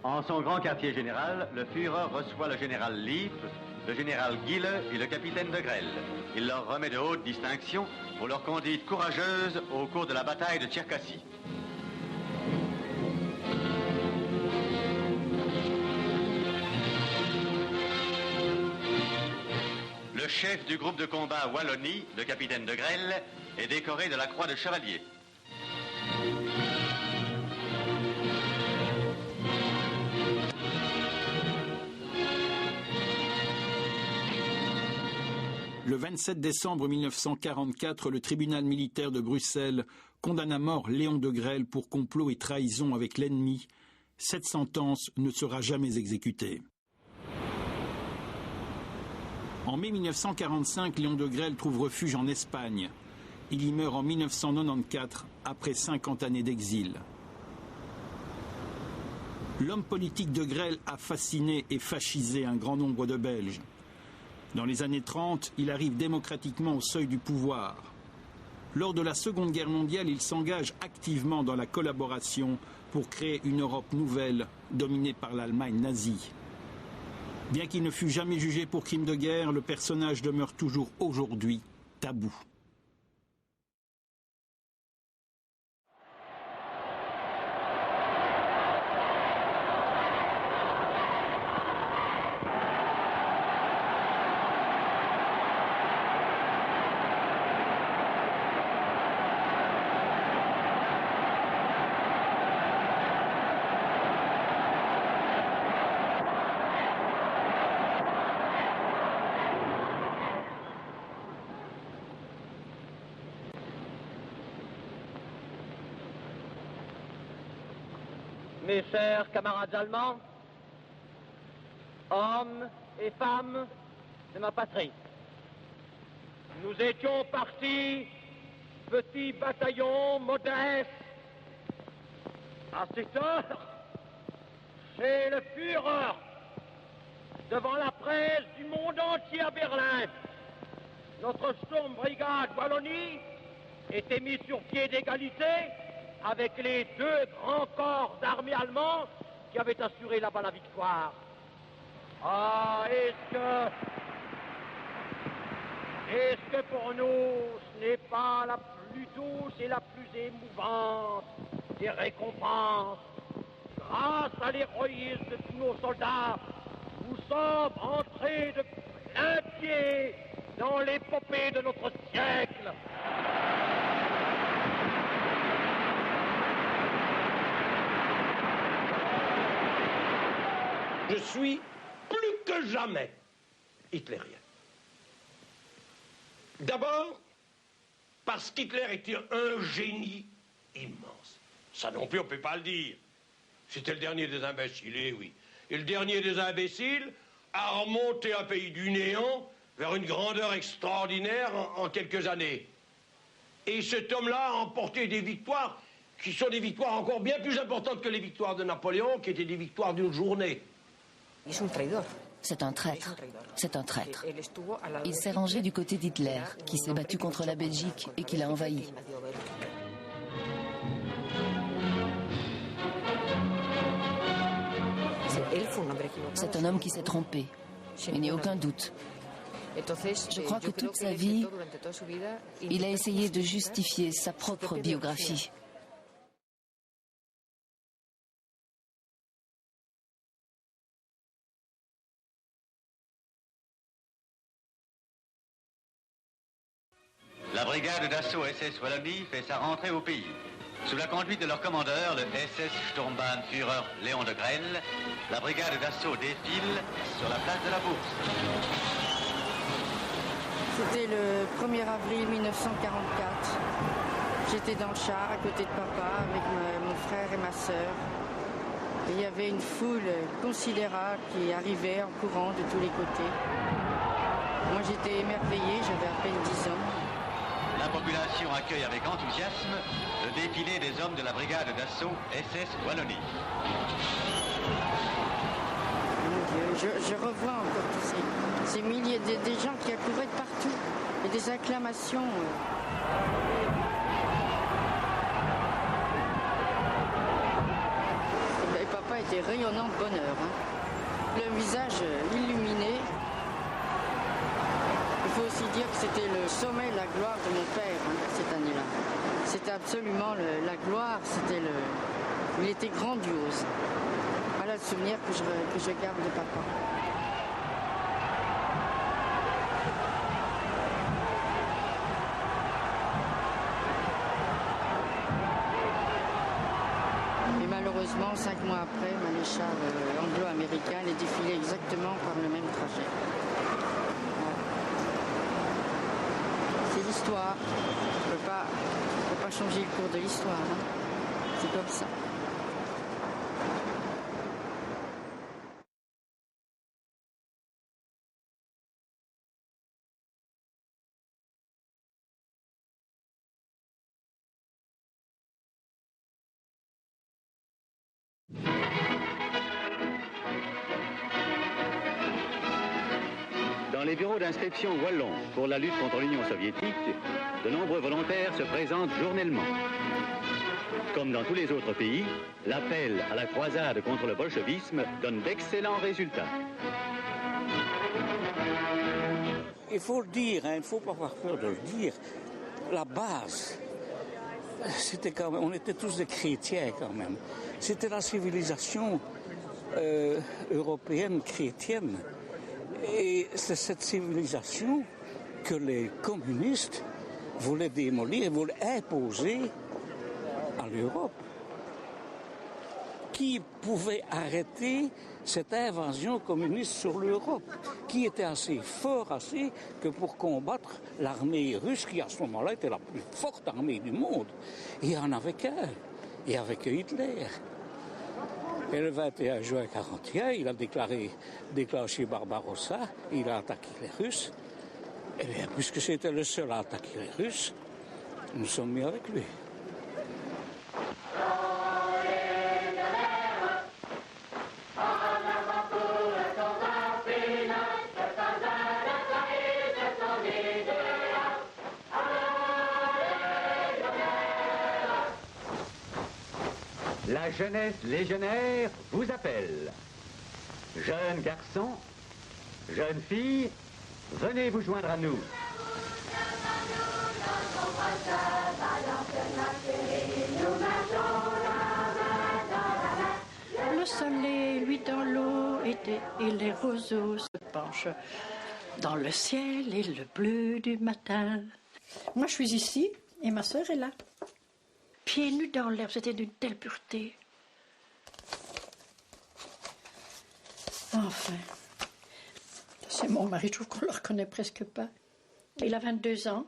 En son grand quartier général, le Führer reçoit le général Lieb, le général Gille et le capitaine de Grelle. Il leur remet de hautes distinctions pour leur conduite courageuse au cours de la bataille de Tcherkassy. Le chef du groupe de combat Wallonie, le capitaine de Grelle, est décoré de la croix de chevalier. Le 27 décembre 1944, le tribunal militaire de Bruxelles condamne à mort Léon de Grelle pour complot et trahison avec l'ennemi. Cette sentence ne sera jamais exécutée. En mai 1945, Léon de Grelle trouve refuge en Espagne. Il y meurt en 1994, après 50 années d'exil. L'homme politique de Grelle a fasciné et fascisé un grand nombre de Belges. Dans les années 30, il arrive démocratiquement au seuil du pouvoir. Lors de la Seconde Guerre mondiale, il s'engage activement dans la collaboration pour créer une Europe nouvelle, dominée par l'Allemagne nazie. Bien qu'il ne fût jamais jugé pour crime de guerre, le personnage demeure toujours aujourd'hui tabou. Mes chers camarades allemands, hommes et femmes de ma patrie, nous étions partis, petits bataillons modestes, à cette heure, chez le Führer, devant la presse du monde entier à Berlin. Notre Sturmbrigade Wallonie était mise sur pied d'égalité avec les deux grands corps d'armée allemands qui avaient assuré là-bas la victoire. Ah, est-ce que pour nous, ce n'est pas la plus douce et la plus émouvante des récompenses? Grâce à l'héroïsme de tous nos soldats, nous sommes entrés de plein pied dans l'épopée de notre siècle. Je suis plus que jamais hitlérien. D'abord, parce qu'Hitler était un génie immense. Ça non plus, on ne peut pas le dire. C'était le dernier des imbéciles, eh oui. Et le dernier des imbéciles a remonté un pays du néant vers une grandeur extraordinaire en quelques années. Et cet homme-là a emporté des victoires qui sont des victoires encore bien plus importantes que les victoires de Napoléon, qui étaient des victoires d'une journée. C'est un traître. C'est un traître. Il s'est rangé du côté d'Hitler, qui s'est battu contre la Belgique et qui l'a envahi. C'est un homme qui s'est trompé. Il n'y a aucun doute. Je crois que toute sa vie, il a essayé de justifier sa propre biographie. La brigade d'assaut SS Wallonie fait sa rentrée au pays. Sous la conduite de leur commandeur, le SS Sturmbannführer Léon de Grelle, la brigade d'assaut défile sur la place de la Bourse. C'était le 1er avril 1944. J'étais dans le char à côté de papa avec mon frère et ma sœur. Et il y avait une foule considérable qui arrivait en courant de tous les côtés. Moi j'étais émerveillée, j'avais à peine 10 ans. La population accueille avec enthousiasme le défilé des hommes de la brigade d'assaut SS Wallonie. Mon Dieu, je revois encore tous ces milliers, des gens qui accouraient de partout, et des acclamations. Et papa était était rayonnant de bonheur. Le visage illuminé. Il faut aussi dire que c'était le sommet de la gloire de mon père cette année-là. C'était absolument la gloire, il était grandiose. Voilà le souvenir que je garde de papa. Et malheureusement, 5 mois après, maréchal anglo-américain est défilé exactement par le même trajet. C'est l'histoire. On ne peut pas changer le cours de l'histoire. C'est comme ça. Dans les bureaux d'inscription wallons pour la lutte contre l'Union soviétique, de nombreux volontaires se présentent journellement. Comme dans tous les autres pays, l'appel à la croisade contre le bolchevisme donne d'excellents résultats. Il faut le dire, il ne faut pas avoir peur de le dire. La base, c'était quand même, on était tous des chrétiens quand même. C'était la civilisation européenne chrétienne. Et c'est cette civilisation que les communistes voulaient démolir, voulaient imposer à l'Europe. Qui pouvait arrêter cette invasion communiste sur l'Europe? Qui était assez fort que pour combattre l'armée russe, qui à ce moment-là était la plus forte armée du monde? Il n'y en avait qu'un, et avec Hitler. Et le 21 juin 1941, il a déclenché Barbarossa, il a attaqué les Russes. Et bien, puisque c'était le seul à attaquer les Russes, nous sommes mis avec lui. La jeunesse légionnaire vous appelle. Jeunes garçons, jeunes filles, venez vous joindre à nous. Le soleil, lui, dans l'eau, et les roseaux se penchent dans le ciel et le bleu du matin. Moi, je suis ici et ma sœur est là. Pieds nus dans l'herbe, c'était d'une telle pureté. Enfin, c'est mon mari, je trouve qu'on ne le reconnaît presque pas. Il a 22 ans,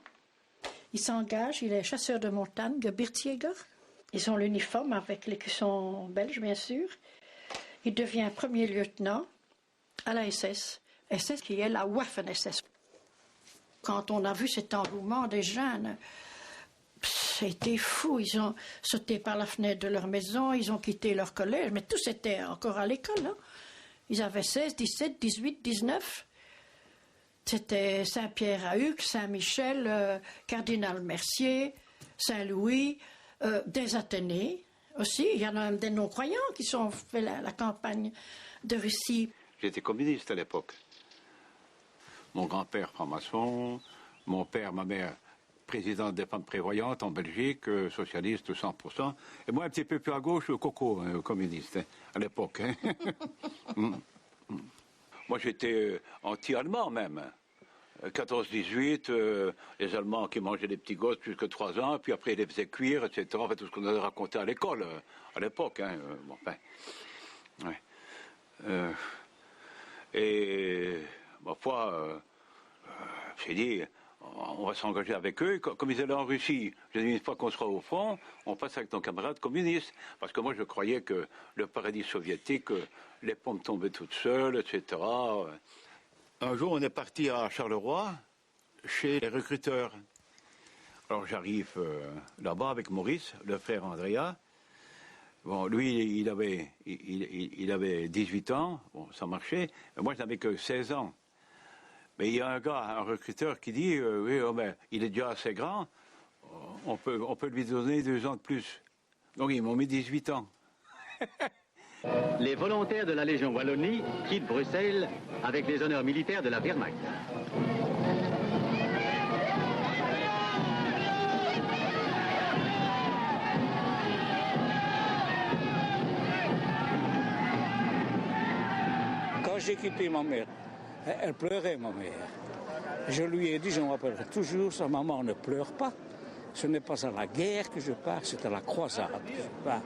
il s'engage, il est chasseur de montagne, Gebirgsjäger. Ils ont l'uniforme avec l'écusson belge, bien sûr. Il devient premier lieutenant à la SS. SS qui est la Waffen-SS. Quand on a vu cet engouement des jeunes, c'était fou. Ils ont sauté par la fenêtre de leur maison, ils ont quitté leur collège, mais tous étaient encore à l'école. Hein. Ils avaient 16, 17, 18, 19. C'était Saint-Pierre à Uccle, Saint-Michel, Cardinal Mercier, Saint-Louis, des Athénées aussi. Il y en a même des non-croyants qui ont fait la campagne de Russie. J'étais communiste à l'époque. Mon grand-père franc-maçon, mon père, ma mère, président des femmes prévoyantes en Belgique, socialiste 100%. Et moi, un petit peu plus à gauche, coco, communiste, à l'époque. Moi, j'étais anti-allemand même. 14-18, les Allemands qui mangeaient des petits gosses jusqu'à 3 ans, puis après ils les faisaient cuire, etc. En fait, tout ce qu'on avait raconté à l'école, à l'époque. Hein, bon, ben, ouais. Et ma foi, j'ai dit, on va s'engager avec eux. Comme ils allaient en Russie, j'ai dit, une fois qu'on sera au front, on passe avec nos camarades communistes. Parce que moi, je croyais que le paradis soviétique, les pommes tombaient toutes seules, etc. Un jour, on est parti à Charleroi, chez les recruteurs. Alors, j'arrive là-bas avec Maurice, le frère Andrea. Bon, lui, il avait 18 ans, bon, ça marchait. Mais moi, je n'avais que 16 ans. Mais il y a un gars, un recruteur, qui dit oui, oh, mais il est déjà assez grand, on peut lui donner 2 ans de plus. Donc, ils m'ont mis 18 ans. Les volontaires de la Légion Wallonie quittent Bruxelles avec les honneurs militaires de la Wehrmacht. Quand j'ai quitté ma mère, elle pleurait, ma mère. Je lui ai dit, je me rappellerai toujours, sa maman ne pleure pas. Ce n'est pas à la guerre que je pars, c'est à la croisade que je pars.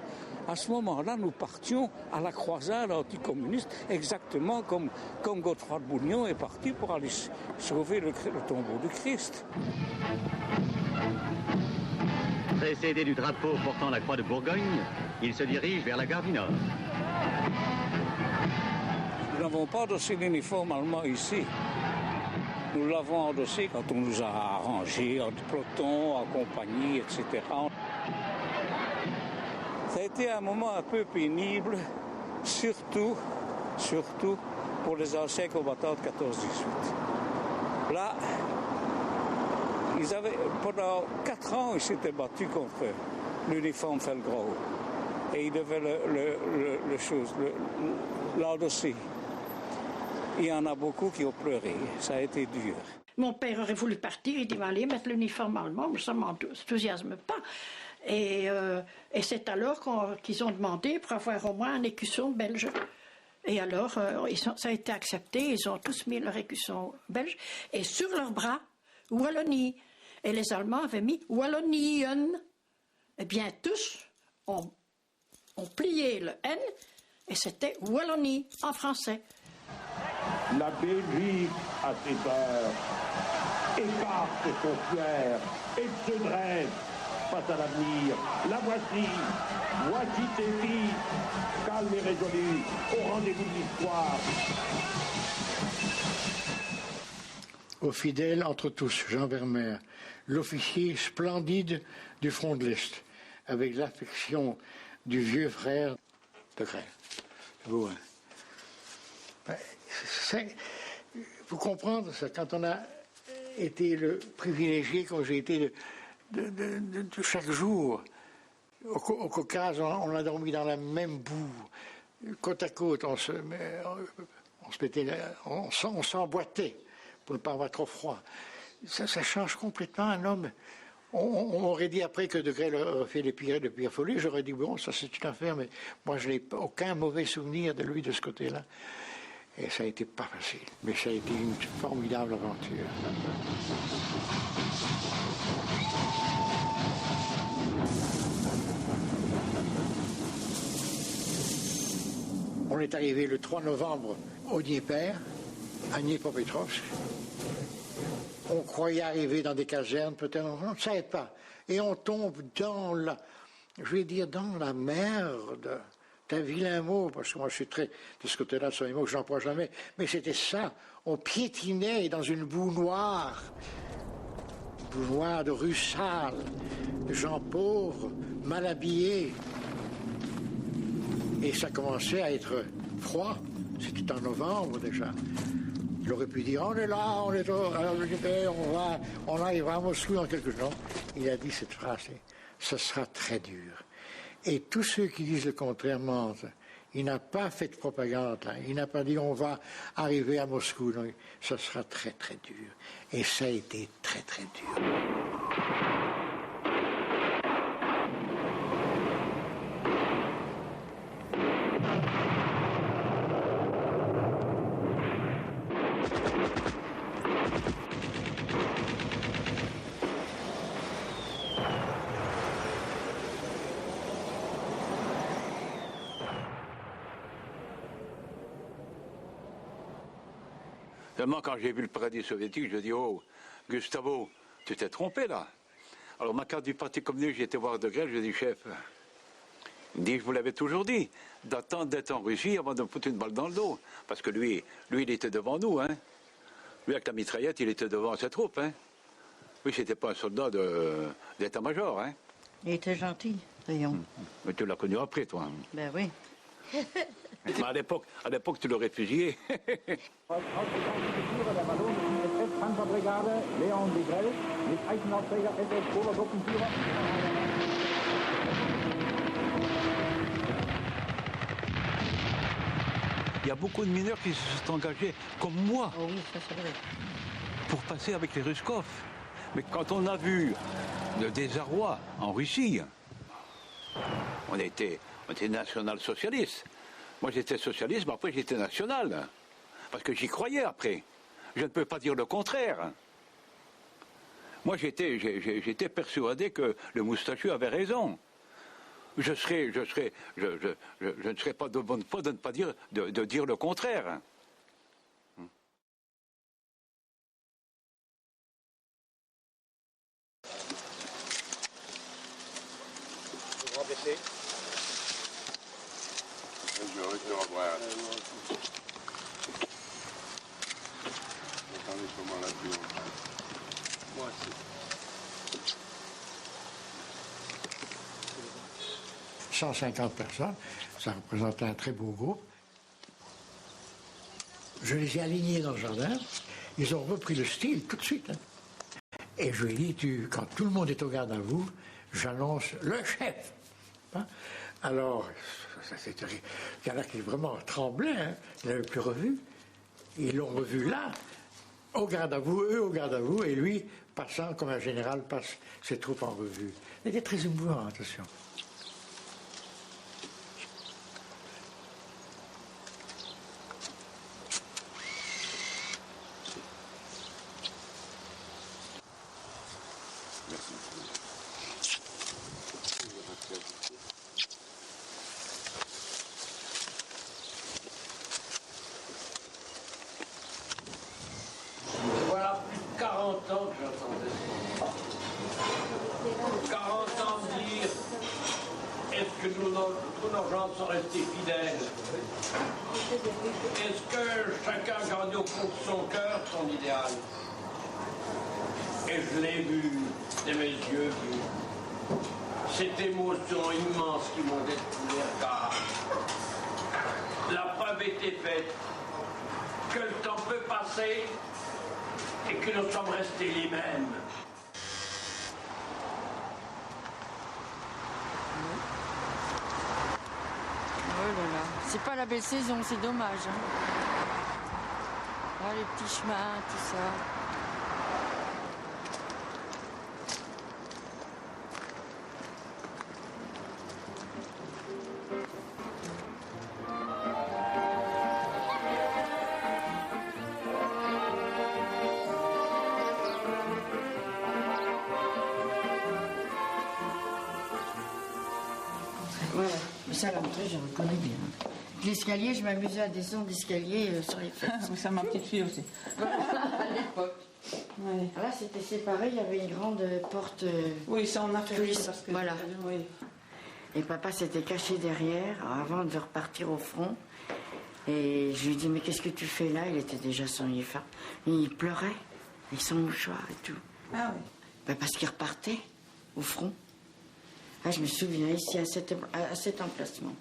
À ce moment-là, nous partions à la croisade anticommuniste, exactement comme Godefroy de Bouillon est parti pour aller sauver le tombeau du Christ. Précédé du drapeau portant la croix de Bourgogne, il se dirige vers la gare du Nord. Nous n'avons pas endossé l'uniforme allemand ici. Nous l'avons endossé quand on nous a arrangés en peloton, en compagnie, etc. Ça a été un moment un peu pénible, surtout pour les anciens combattants de 14-18. Là, pendant 4 ans, ils s'étaient battus contre l'uniforme Felgrau. Et ils devaient l'endosser. Il y en a beaucoup qui ont pleuré. Ça a été dur. Mon père aurait voulu partir. Il dit, allez mettre l'uniforme allemand, mais ça ne m'enthousiasme pas. Et c'est alors qu'ils ont demandé pour avoir au moins un écusson belge. Et alors, ça a été accepté. Ils ont tous mis leur écusson belge. Et sur leurs bras, Wallonie. Et les Allemands avaient mis Wallonien. Eh bien, tous ont plié le N et c'était Wallonie en français. La Belgique a ses peurs, écarte son fier et se dresse face à l'avenir. La voici tes filles, calmes et résolues, au rendez-vous de l'histoire. Aux fidèles entre tous, Jean Vermeer, l'officier splendide du front de l'Est, avec l'affection du vieux frère de Grelle. Vous, hein. Faut comprendre ça, quand on a été le privilégié, quand j'ai été de chaque jour au Caucase, on a dormi dans la même boue, côte à côte, on s'emboîtait pour ne pas avoir trop froid. Ça change complètement un homme. On aurait dit après que De Grelle a fait les pires folies, j'aurais dit bon, ça c'est une affaire, mais moi je n'ai aucun mauvais souvenir de lui de ce côté-là. Et ça a été pas facile, mais ça a été une formidable aventure. On est arrivé le 3 novembre au Dnieper, à Dniepropetrovsk. On croyait arriver dans des casernes, peut-être, on ne savait pas. Et on tombe dans la merde. C'est un vilain mot, parce que moi je suis très de ce côté-là, ce sont des mots que je n'emploie jamais. Mais c'était ça, on piétinait dans une boue noire de rue sale, de gens pauvres, mal habillés. Et ça commençait à être froid, c'était en novembre déjà. Il aurait pu dire, on est là, on est là, on arrivera à Moscou dans quelques jours. Il a dit cette phrase, ce sera très dur. Et tous ceux qui disent le contraire mentent. Il n'a pas fait de propagande, là. Il n'a pas dit on va arriver à Moscou. Non, ça sera très très dur. Et ça a été très très dur. Seulement, quand j'ai vu le paradis soviétique, je dis, oh, Gustavo, tu t'es trompé là. Alors, ma carte du Parti communiste, j'ai été voir De Grelle, je dis, chef, il me dit, je vous l'avais toujours dit, d'attendre d'être en Russie avant de me foutre une balle dans le dos. Parce que lui, il était devant nous, hein. Lui, avec la mitraillette, il était devant ses troupes, hein. Lui, c'était pas un soldat d'état-major, hein. Il était gentil, Rayon. Mais tu l'as connu après, toi. Hein. Ben oui. Mais à l'époque, tu l'aurais fusillé. Il y a beaucoup de mineurs qui se sont engagés, comme moi, Oh oui, ça c'est vrai. pour passer avec les Ruskov. Mais quand on a vu le désarroi en Russie, on était national-socialiste. Moi j'étais socialiste, mais après j'étais national. Parce que j'y croyais après. Je ne peux pas dire le contraire. Moi j'étais persuadé que le moustachu avait raison. Je ne serais pas de bonne foi de ne pas dire, de dire le contraire. Attendez, comment la plus moi aussi. 150 personnes, ça représentait un très beau groupe. Je les ai alignés dans le jardin, ils ont repris le style tout de suite. Et je lui ai dit, quand tout le monde est au garde à vous, j'annonce le chef. Hein? Alors, c'était il y en a qui vraiment tremblaient, hein. Ils n'avaient plus revu. Ils l'ont revu là, au garde à vous, eux au garde à vous, et lui passant comme un général passe ses troupes en revue. C'était très émouvant, attention. Voilà plus de 40 ans que j'entendais ça. 40 ans de dire, est-ce que tous nos gens sont restés fidèles? Est-ce que chacun a gardé au fond de son cœur son idéal? Et je l'ai vu, de mes yeux vus. Cette émotion immense qui montait de tous les regards. La preuve était faite que le temps peut passer et que nous sommes restés les mêmes. Oh là là, c'est pas la belle saison, c'est dommage. Hein. Ah, les petits chemins, tout ça. Voilà, mais ça, l'entrée, je reconnais bien. L'escalier, je m'amusais à descendre l'escalier sur les fesses. Ça, ma petite fille aussi. À l'époque. Ouais. Là, c'était séparé, il y avait une grande porte. Oui, ça, on a fait parce que... Voilà. Oui. Et papa s'était caché derrière avant de repartir au front. Et je lui dis, mais qu'est-ce que tu fais là? Il était déjà sans uniforme. Il pleurait, et sans mouchoir et tout. Ah oui. Ben, parce qu'il repartait au front. Ah, je me souviens ici, à cet emplacement.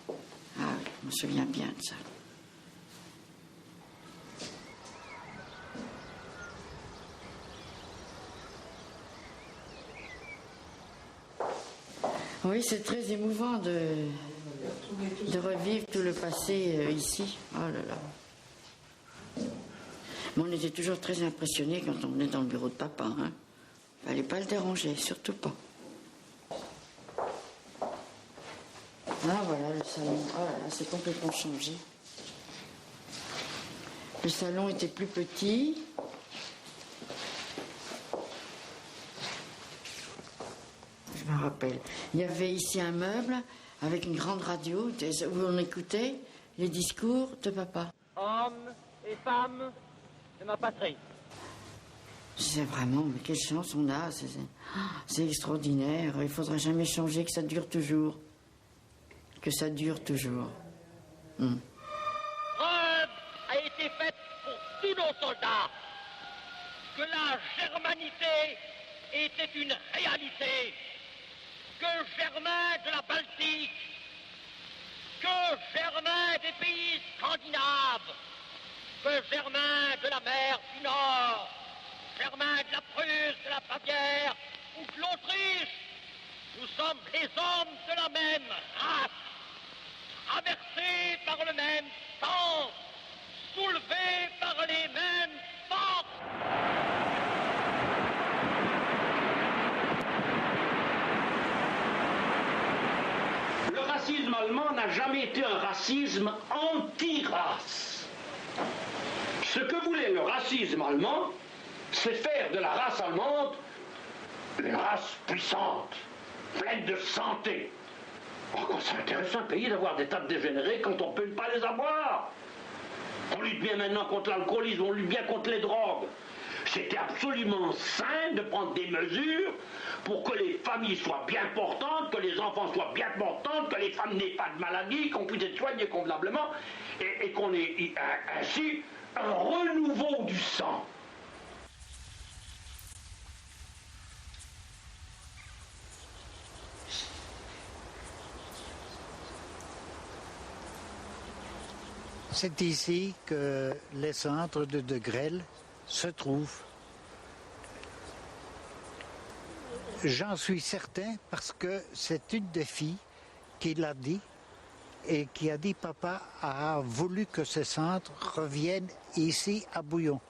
Ah oui, je me souviens bien de ça. Oui, c'est très émouvant de revivre tout le passé ici. Oh là là. Mais on était toujours très impressionnés quand on venait dans le bureau de papa. Hein. Fallait pas le déranger, surtout pas. Ah voilà le salon. Oh là là, c'est complètement changé. Le salon était plus petit. Je me rappelle. Il y avait ici un meuble avec une grande radio où on écoutait les discours de papa. Hommes et femmes de ma patrie. Je disais vraiment, mais quelle chance on a. C'est extraordinaire. Il ne faudra jamais changer, que ça dure toujours. Que ça dure toujours. Preuve a été faite pour tous nos soldats que la germanité était une réalité, que Germain de la Baltique, que Germain des pays scandinaves, que Germain de la mer du Nord, Germain de la Prusse, de la Bavière ou de l'Autriche, nous sommes les hommes de la même race, traversés par le même sang, n'a jamais été un racisme anti-race. Ce que voulait le racisme allemand, c'est faire de la race allemande une race puissante, pleine de santé. Oh, c'est intéressant un pays d'avoir des tas de dégénérés quand on ne peut pas les avoir. On lutte bien maintenant contre l'alcoolisme, on lutte bien contre les drogues. C'était absolument sain de prendre des mesures pour que les familles soient bien portantes, que les enfants soient bien portantes, que les femmes n'aient pas de maladie, qu'on puisse être soigné convenablement et qu'on ait ainsi un renouveau du sang. C'est ici que les cendres de Grelle se trouvent. J'en suis certain parce que c'est une des filles qui l'a dit et qui a dit papa a voulu que ces cendres reviennent ici à Bouillon.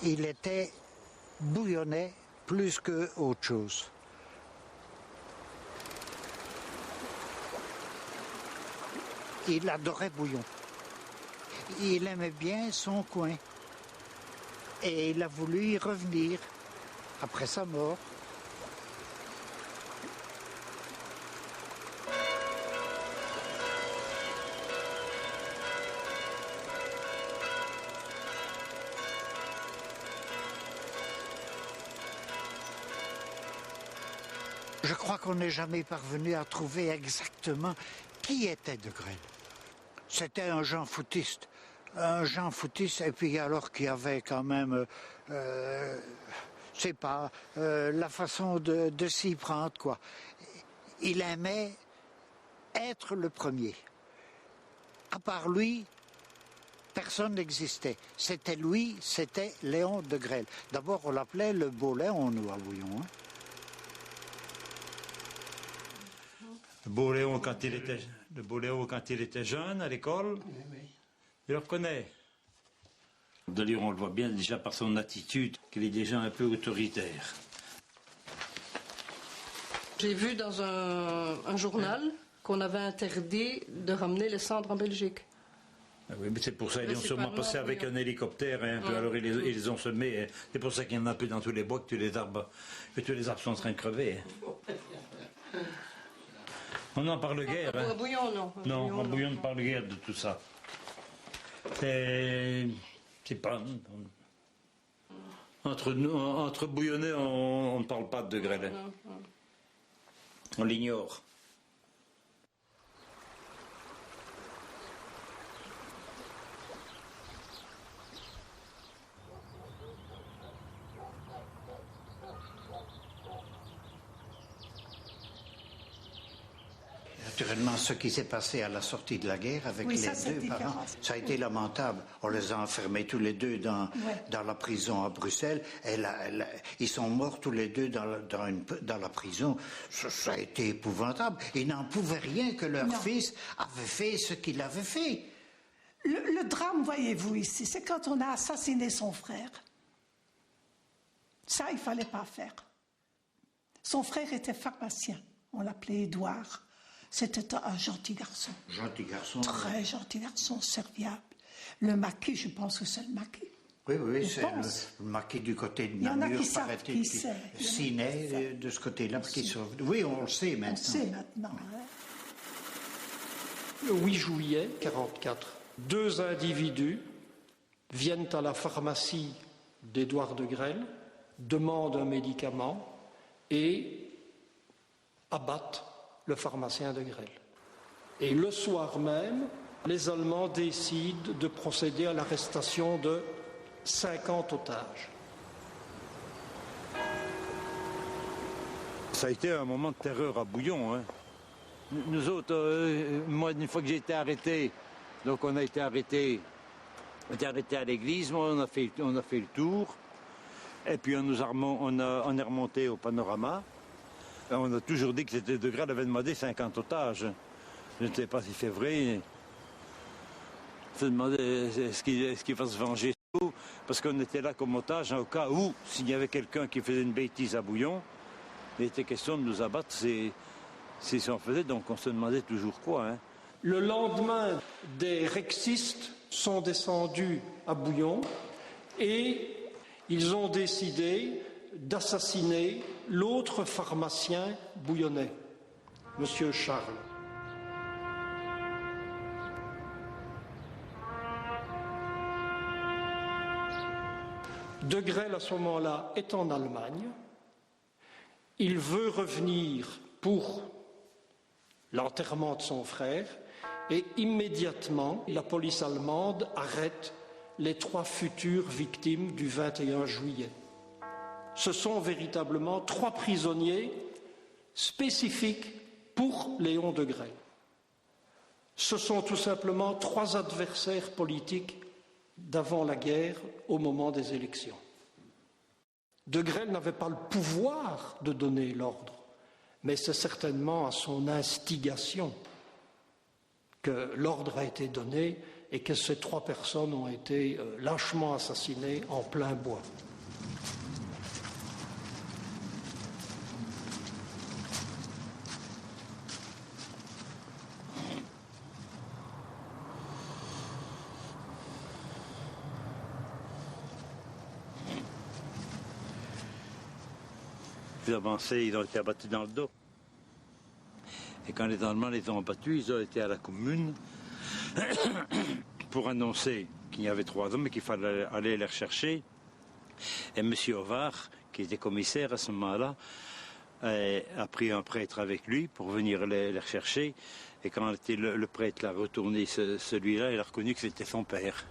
Il était bouillonnais plus qu'autre chose. Il adorait Bouillon. Il aimait bien son coin. Et il a voulu y revenir après sa mort. Je crois qu'on n'est jamais parvenu à trouver exactement qui était de Grelle. C'était un Jean foutiste. Un Jean foutiste, et puis alors qu'il y avait quand même, c'est pas, la façon de s'y prendre, quoi. Il aimait être le premier. À part lui, personne n'existait. C'était lui, c'était Léon de Grelle. D'abord, on l'appelait le beau Léon, nous, à Bouillon. Hein. Le beau Léon, quand il était jeune à l'école, il le reconnaît. D'ailleurs, on le voit bien déjà par son attitude, qu'il est déjà un peu autoritaire. J'ai vu dans un journal qu'on avait interdit de ramener les cendres en Belgique. Ah oui, mais c'est pour ça qu'ils ont sûrement passé avec un hélicoptère, hein, puis alors ils les ont semés. Hein. C'est pour ça qu'il y en a plus dans tous les bois, que tous les arbres sont en train de crever. Hein. On n'en parle guère. Hein. Bouillon, non. Non, en Bouillon ne parle guère de tout ça. C'est pas... Entre bouillonnais, on ne parle pas de Grelle. On l'ignore. Naturellement, ce qui s'est passé à la sortie de la guerre avec les deux parents, ça a été lamentable. On les a enfermés tous les deux dans la prison à Bruxelles. Et ils sont morts tous les deux dans la prison. Ça a été épouvantable. Ils n'en pouvaient rien que leur fils avait fait ce qu'il avait fait. Le drame, voyez-vous ici, c'est quand on a assassiné son frère. Ça, il ne fallait pas faire. Son frère était pharmacien. On l'appelait Édouard. C'était un gentil garçon. Gentil garçon. Très gentil garçon, serviable. Le maquis, je pense que c'est le maquis. Oui, c'est le maquis du côté de Namur, paraît-il, qui Sinet, de ce côté-là. Oui, on le sait maintenant. On le sait maintenant. Le 8 juillet 1944, 2 individus viennent à la pharmacie d'Édouard de Grelle, demandent un médicament et abattent le pharmacien de Grelle. Et le soir même, les Allemands décident de procéder à l'arrestation de 50 otages. Ça a été un moment de terreur à Bouillon. Hein. Nous autres, moi, une fois que j'ai été arrêté, donc on a été arrêté à l'église, on a fait le tour, et puis on est remonté au Panorama. On a toujours dit que c'était de Grelle avait demandé 50 otages. Je ne sais pas si c'est vrai. Il s'est demandé est-ce qu'il va se venger parce qu'on était là comme otage au cas où, s'il y avait quelqu'un qui faisait une bêtise à Bouillon, il était question de nous abattre. si on faisait, donc on se demandait toujours quoi. Hein. Le lendemain, des rexistes sont descendus à Bouillon et ils ont décidé d'assassiner l'autre pharmacien bouillonnais, M. Charles. De Grelle, à ce moment-là, est en Allemagne. Il veut revenir pour l'enterrement de son frère et immédiatement, la police allemande arrête les 3 futures victimes du 21 juillet. Ce sont véritablement 3 prisonniers spécifiques pour Léon de Grelle. Ce sont tout simplement 3 adversaires politiques d'avant la guerre au moment des élections. De Grelle n'avait pas le pouvoir de donner l'ordre, mais c'est certainement à son instigation que l'ordre a été donné et que ces 3 personnes ont été lâchement assassinées en plein bois. Plus avancés, ils ont été abattus dans le dos. Et quand les Allemands les ont abattus, ils ont été à la commune pour annoncer qu'il y avait 3 hommes et qu'il fallait aller les rechercher. Et M. Ovard, qui était commissaire à ce moment-là, a pris un prêtre avec lui pour venir les rechercher. Et quand le prêtre l'a retourné celui-là, il a reconnu que c'était son père.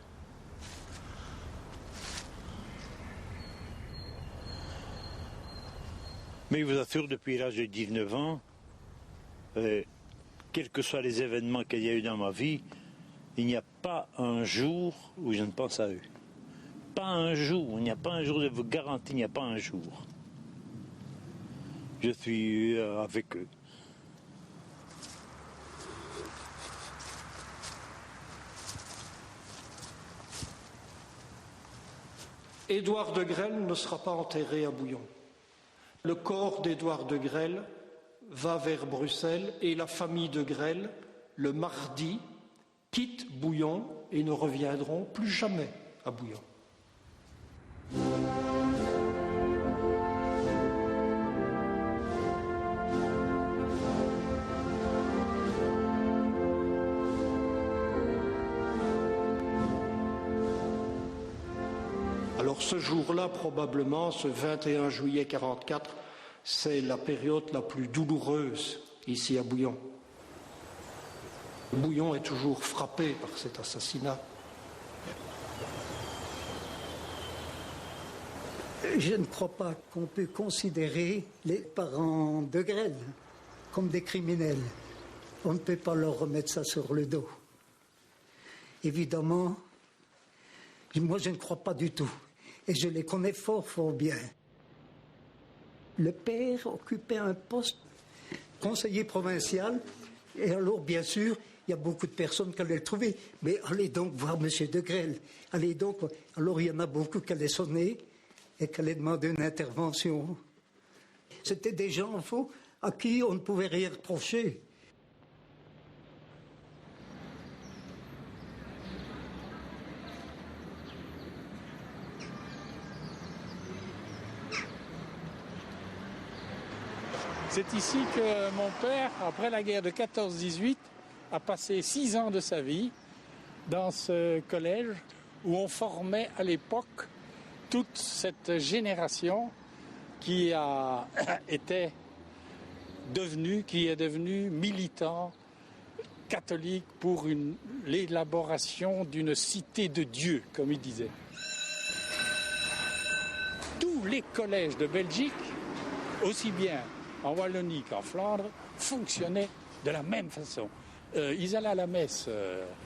Mais il vous assure, depuis l'âge de 19 ans, quels que soient les événements qu'il y a eu dans ma vie, il n'y a pas un jour où je ne pense à eux. Pas un jour, il n'y a pas un jour, je vous garantis, il n'y a pas un jour. Je suis avec eux. Édouard de Grelle ne sera pas enterré à Bouillon. Le corps d'Édouard de Grelle va vers Bruxelles et la famille de Grelle, le mardi, quitte Bouillon et ne reviendront plus jamais à Bouillon. Alors ce jour-là, probablement, ce 21 juillet 1944, c'est la période la plus douloureuse ici à Bouillon. Bouillon est toujours frappé par cet assassinat. Je ne crois pas qu'on peut considérer les parents de Grelle comme des criminels. On ne peut pas leur remettre ça sur le dos. Évidemment, moi je ne crois pas du tout. Et je les connais fort, fort bien. Le père occupait un poste conseiller provincial. Et alors, bien sûr, il y a beaucoup de personnes qui allaient le trouver. Mais allez donc voir M. de Grelle. Allez donc. Alors, il y en a beaucoup qui allaient sonner et qui allaient demander une intervention. C'était des gens, en faux, à qui on ne pouvait rien reprocher. C'est ici que mon père, après la guerre de 14-18, a passé 6 ans de sa vie dans ce collège où on formait à l'époque toute cette génération qui est devenue militant catholique pour l'élaboration d'une cité de Dieu, comme il disait. Tous les collèges de Belgique, aussi bien en Wallonie qu'en Flandre, fonctionnaient de la même façon. Ils allaient à la messe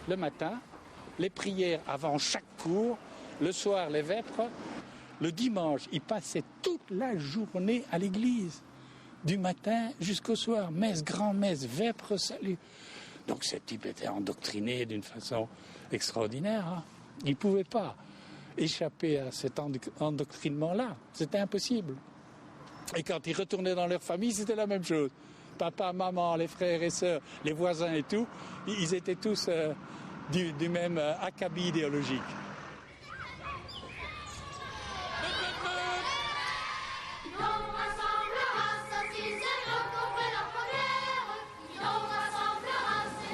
le matin, les prières avant chaque cours, le soir les vêpres. Le dimanche, ils passaient toute la journée à l'église, du matin jusqu'au soir. Messe, grand-messe, vêpres, salut. Donc ces types étaient endoctrinés d'une façon extraordinaire. Hein. Ils ne pouvaient pas échapper à cet endoctrinement-là. C'était impossible. Et quand ils retournaient dans leur famille, c'était la même chose. papa, maman, les frères et sœurs, les voisins et tout, ils étaient tous du même acabit idéologique.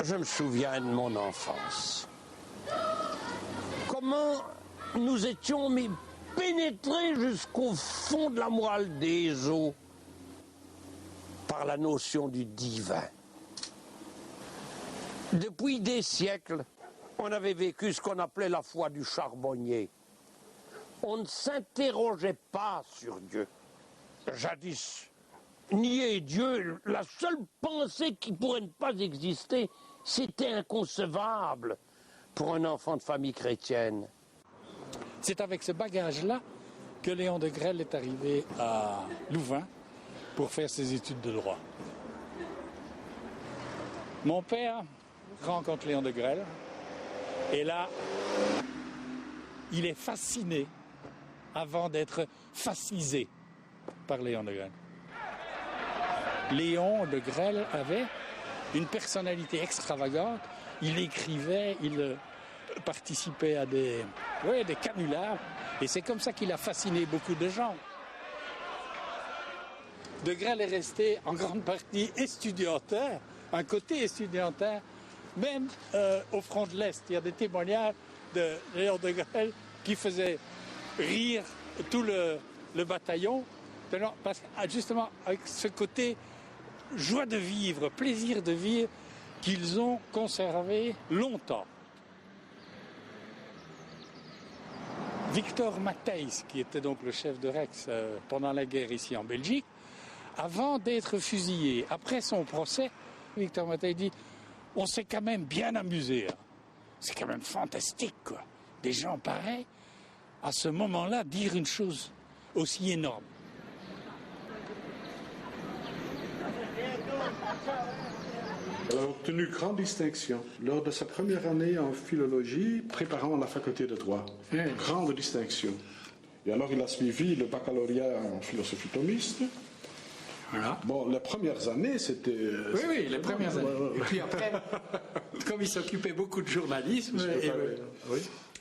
Je me souviens de mon enfance. Comment nous étions pénétrés jusqu'au fond de la moelle des os par la notion du divin. Depuis des siècles, on avait vécu ce qu'on appelait la foi du charbonnier. On ne s'interrogeait pas sur Dieu. Jadis, nier Dieu, la seule pensée qui pourrait ne pas exister, c'était inconcevable pour un enfant de famille chrétienne. C'est avec ce bagage-là que Léon de Grelle est arrivé à Louvain pour faire ses études de droit. Mon père rencontre Léon de Grelle et là, il est fasciné avant d'être fascisé par Léon de Grelle. Léon de Grelle avait une personnalité extravagante. Il écrivait, il participait à des canulars. Et c'est comme ça qu'il a fasciné beaucoup de gens. De Grelle est resté en grande partie estudiantin, un côté estudiantin, même au front de l'Est. Il y a des témoignages de Léon de Grelle qui faisait rire tout le bataillon, parce que justement avec ce côté joie de vivre, plaisir de vivre qu'ils ont conservé longtemps. Victor Matthijs, qui était donc le chef de Rex pendant la guerre ici en Belgique, avant d'être fusillé, après son procès, Victor Matthijs dit « On s'est quand même bien amusé. Hein. C'est quand même fantastique, quoi. Des gens pareils, à ce moment-là, dire une chose aussi énorme. » Elle a obtenu grande distinction lors de sa première année en philologie, préparant la faculté de droit. Grande distinction. Et alors il a suivi le baccalauréat en philosophie thomiste. Voilà. Bon, les premières années, c'était... Oui, les premières années. Et puis après, comme il s'occupait beaucoup de journalisme,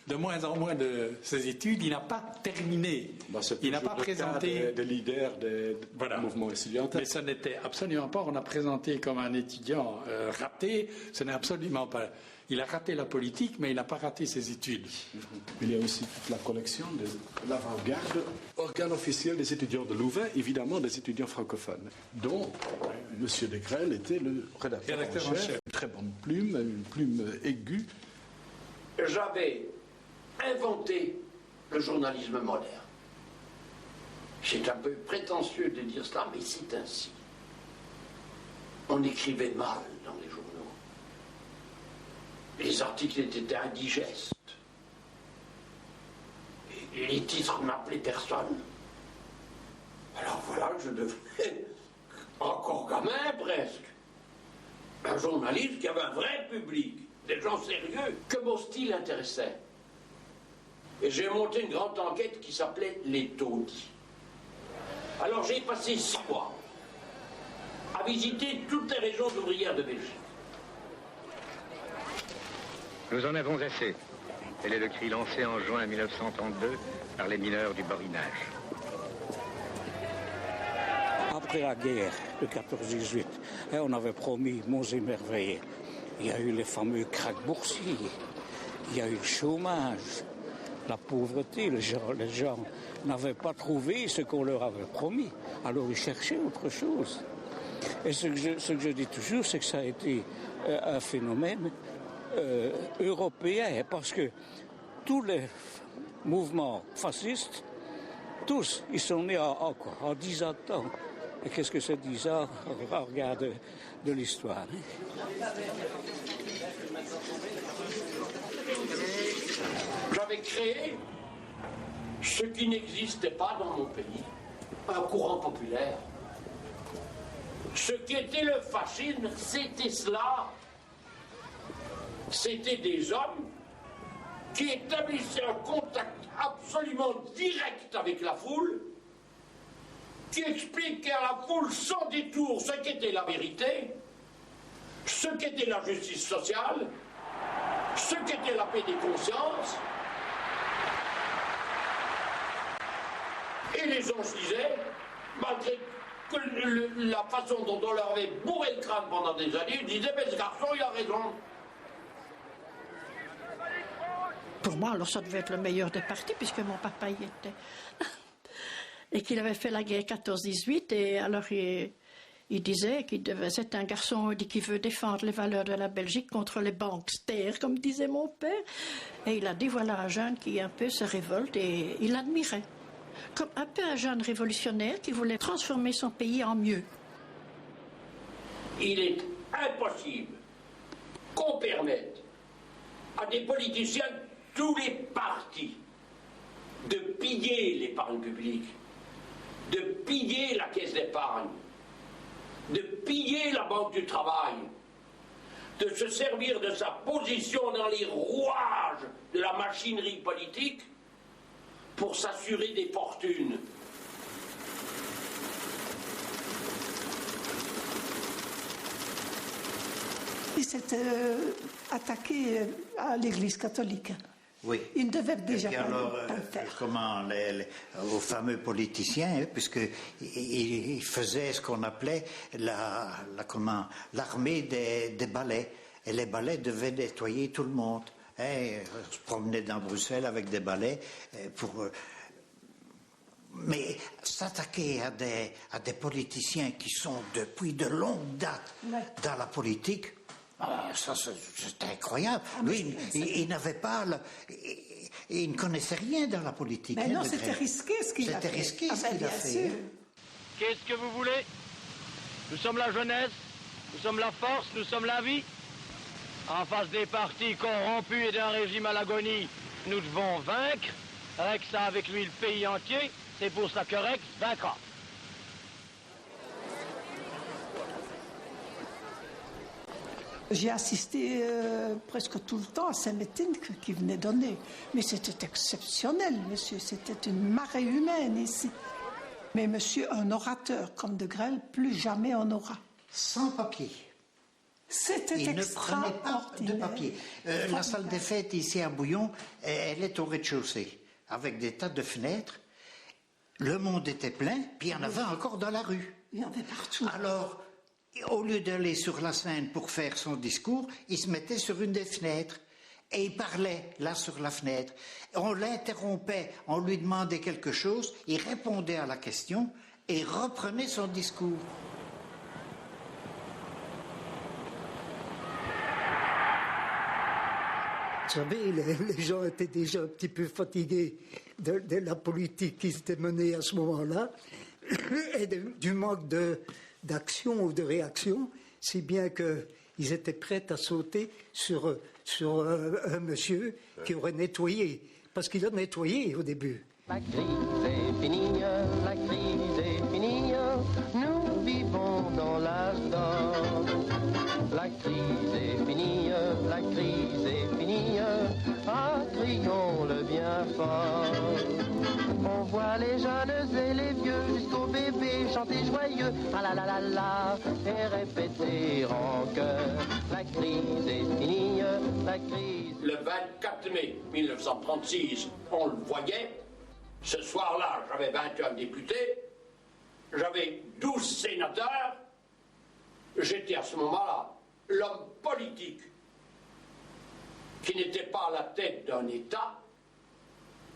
de moins en moins de ses études, il n'a pas terminé. Il n'a pas présenté... des leaders des mouvements étudiants. Mais ce n'était absolument pas, on a présenté comme un étudiant raté, ce n'est absolument pas... Il a raté la politique, mais il n'a pas raté ses études. Il y a aussi toute la collection de l'avant-garde, organe officiel des étudiants de Louvain, évidemment des étudiants francophones, dont M. de Grelle était le rédacteur en chef. Une très bonne plume, une plume aiguë. J'avais inventé le journalisme moderne. C'est un peu prétentieux de dire cela, mais c'est ainsi. On écrivait mal dans les journaux. Les articles étaient indigestes. Et les titres n'appelaient personne. Alors voilà que je devenais encore gamin presque. Un journaliste qui avait un vrai public, des gens sérieux, que mon style intéressait. Et j'ai monté une grande enquête qui s'appelait Les Taudis. Alors j'ai passé 6 mois à visiter toutes les régions ouvrières de Belgique. Nous en avons assez. Tel est le cri lancé en juin 1932 par les mineurs du Borinage. Après la guerre de 14-18, on avait promis monts et merveilles. Il y a eu les fameux krachs boursiers, il y a eu le chômage, la pauvreté. Les gens n'avaient pas trouvé ce qu'on leur avait promis. Alors ils cherchaient autre chose. Et ce que je dis toujours, c'est que ça a été un phénomène européen, parce que tous les mouvements fascistes, tous, ils sont nés en 10 ans de temps. Et qu'est-ce que c'est 10 ans au regard de l'histoire, hein? J'avais créé ce qui n'existait pas dans mon pays, un courant populaire. Ce qui était le fascisme, c'était cela. C'était des hommes qui établissaient un contact absolument direct avec la foule qui expliquait à la foule sans détour ce qu'était la vérité, ce qu'était la justice sociale, ce qu'était la paix des consciences. Et les gens se disaient, malgré que la façon dont on leur avait bourré le crâne pendant des années, ils disaient, mais ce garçon, il a raison. Pour moi, alors ça devait être le meilleur des partis, puisque mon papa y était. Et qu'il avait fait la guerre 14-18, et alors il disait qu'il devait être un garçon qui veut défendre les valeurs de la Belgique contre les banksters, comme disait mon père. Et il a dit, voilà un jeune qui un peu se révolte, et il l'admirait. Comme un peu un jeune révolutionnaire qui voulait transformer son pays en mieux. Il est impossible qu'on permette à des politiciens de tous les partis de piller l'épargne publique, de piller la caisse d'épargne, de piller la banque du travail, de se servir de sa position dans les rouages de la machinerie politique pour s'assurer des fortunes. Il s'était attaqué à l'Église catholique. Oui. Il ne devait déjà pas le faire. Comment aux fameux politiciens, puisqu'ils faisaient ce qu'on appelait l'armée des balais. Et les balais devaient nettoyer tout le monde. On se promenait dans Bruxelles avec des balais mais s'attaquer à des politiciens qui sont depuis de longues dates dans la politique, ça c'est incroyable. Lui, il n'avait pas... Il ne connaissait rien dans la politique. Mais non, c'était risqué ce qu'il a fait. C'était risqué ce qu'il a fait. Qu'est-ce que vous voulez? Nous sommes la jeunesse, nous sommes la force, nous sommes la vie. En face des partis corrompus et d'un régime à l'agonie, nous devons vaincre. Rex a avec lui le pays entier. C'est pour ça que Rex vaincra. J'ai assisté presque tout le temps à ces meetings qu'il venait donner. Mais c'était exceptionnel, monsieur. C'était une marée humaine ici. Mais monsieur, un orateur comme De Grelle, plus jamais on aura. Sans papier. C'était extraordinaire. Il ne prenait pas de papier. La salle des fêtes ici à Bouillon, elle est au rez-de-chaussée, avec des tas de fenêtres. Le monde était plein, puis il y en avait encore dans la rue. Il y en avait partout. Alors, au lieu d'aller sur la scène pour faire son discours, il se mettait sur une des fenêtres. Et il parlait là sur la fenêtre. On l'interrompait, on lui demandait quelque chose, il répondait à la question et reprenait son discours. Vous savez, les gens étaient déjà un petit peu fatigués de la politique qui s'était menée à ce moment-là et du manque d'action ou de réaction, si bien qu'ils étaient prêts à sauter sur un monsieur qui aurait nettoyé, parce qu'il a nettoyé au début. La crise est finie, la crise est finie, nous vivons dans l'âge d'or. La crise est finie, la crise est finie, crions le bien fort. On voit les jeunes et les vieux jusqu'aux bébés chanter joyeux, ah la la la la, et répéter en chœur. La crise est finie, la crise... Le 24 mai 1936, on le voyait. Ce soir-là, j'avais 21 députés, j'avais 12 sénateurs. J'étais à ce moment-là l'homme politique qui n'était pas à la tête d'un État,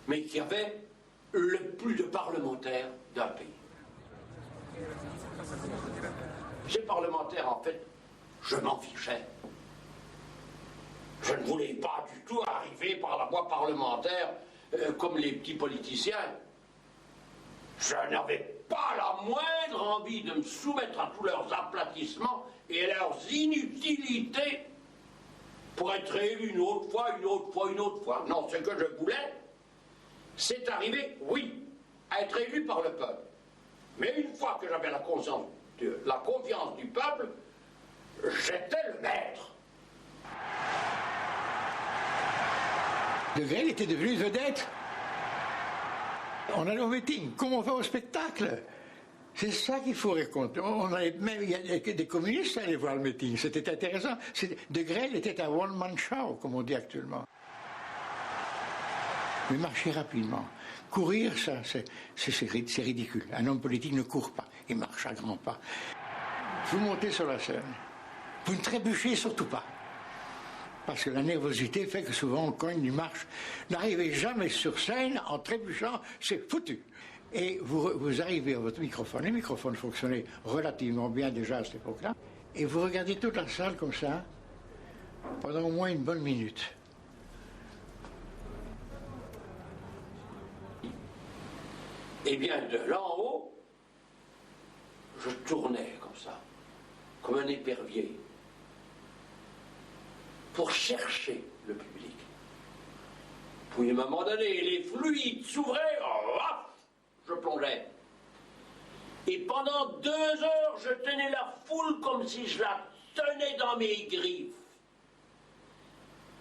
mais qui avait le plus de parlementaires d'un pays. Ces parlementaires, en fait, je m'en fichais. Je ne voulais pas du tout arriver par la voie parlementaire comme les petits politiciens. Je n'avais pas la moindre envie de me soumettre à tous leurs aplatissements et leurs inutilités pour être élu une autre fois, une autre fois, une autre fois. Non, ce que je voulais, c'est arriver, oui, à être élu par le peuple. Mais une fois que j'avais la confiance du peuple, j'étais le maître. De Grelle était devenu une vedette. On allait au meeting, comme on va au spectacle. C'est ça qu'il faut raconter. Même il y a des communistes allaient voir le meeting. C'était intéressant. De Grelle était un one-man show, comme on dit actuellement. Mais marcher rapidement. Courir, ça, c'est ridicule. Un homme politique ne court pas. Il marche à grands pas. Vous montez sur la scène. Vous ne trébuchez surtout pas. Parce que la nervosité fait que souvent on cogne du marche. N'arrivez jamais sur scène en trébuchant, c'est foutu. Et vous arrivez à votre microphone. Les microphones fonctionnaient relativement bien déjà à cette époque-là. Et vous regardez toute la salle comme ça, pendant au moins une bonne minute. Eh bien, de là en haut, je tournais comme ça, comme un épervier, pour chercher le public. Puis à un moment donné, les fluides s'ouvraient, je plongeais. Et pendant 2 heures, je tenais la foule comme si je la tenais dans mes griffes.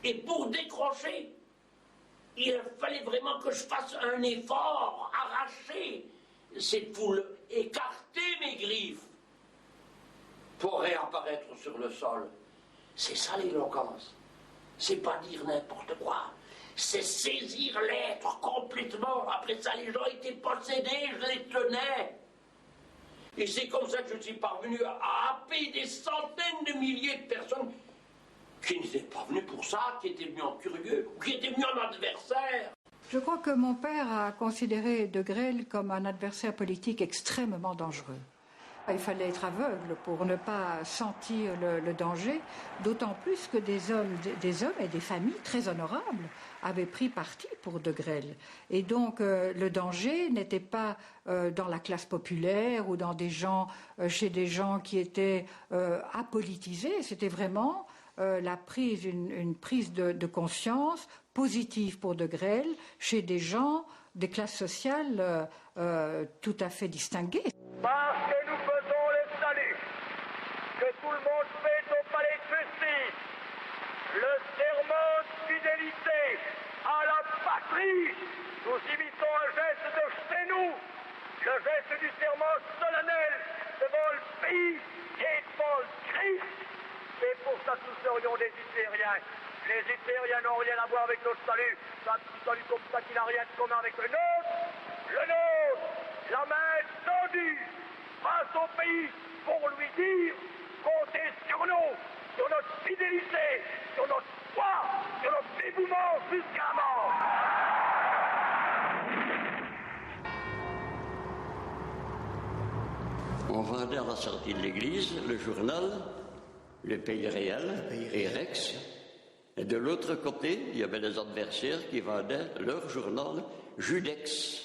Et pour décrocher, il fallait vraiment que je fasse un effort, arracher cette foule, écarter mes griffes pour réapparaître sur le sol. C'est ça l'éloquence. C'est pas dire n'importe quoi. C'est saisir l'être complètement. Après ça, les gens étaient possédés, je les tenais. Et c'est comme ça que je suis parvenu à happer des centaines de milliers de personnes qui n'étaient pas venus pour ça, qui étaient venus en curieux, ou qui étaient venus en adversaire. Je crois que mon père a considéré De Grelle comme un adversaire politique extrêmement dangereux. Il fallait être aveugle pour ne pas sentir le danger, d'autant plus que des hommes et des familles très honorables avaient pris parti pour De Grelle. Et donc le danger n'était pas dans la classe populaire ou dans chez des gens qui étaient apolitisés, c'était vraiment une prise de conscience positive pour De Grelle chez des gens des classes sociales tout à fait distinguées. Parce que nous faisons le salut que tout le monde fait au palais de justice, le serment de fidélité à la patrie, nous imitons un geste de chez nous, le geste du serment solennel devant le pays et devant le Christ. Et pour ça, nous serions des Hitlériens. Les Hitlériens n'ont rien à voir avec notre salut. C'est un petit salut comme ça qui n'a rien de commun avec le nôtre. Le nôtre, la main tendue face au pays pour lui dire comptez sur nous, sur notre fidélité, sur notre foi, sur notre dévouement jusqu'à la mort. On vendait à la sortie de l'église le journal Le Pays Réel et Rex. Et de l'autre côté, il y avait les adversaires qui vendaient leur journal Judex.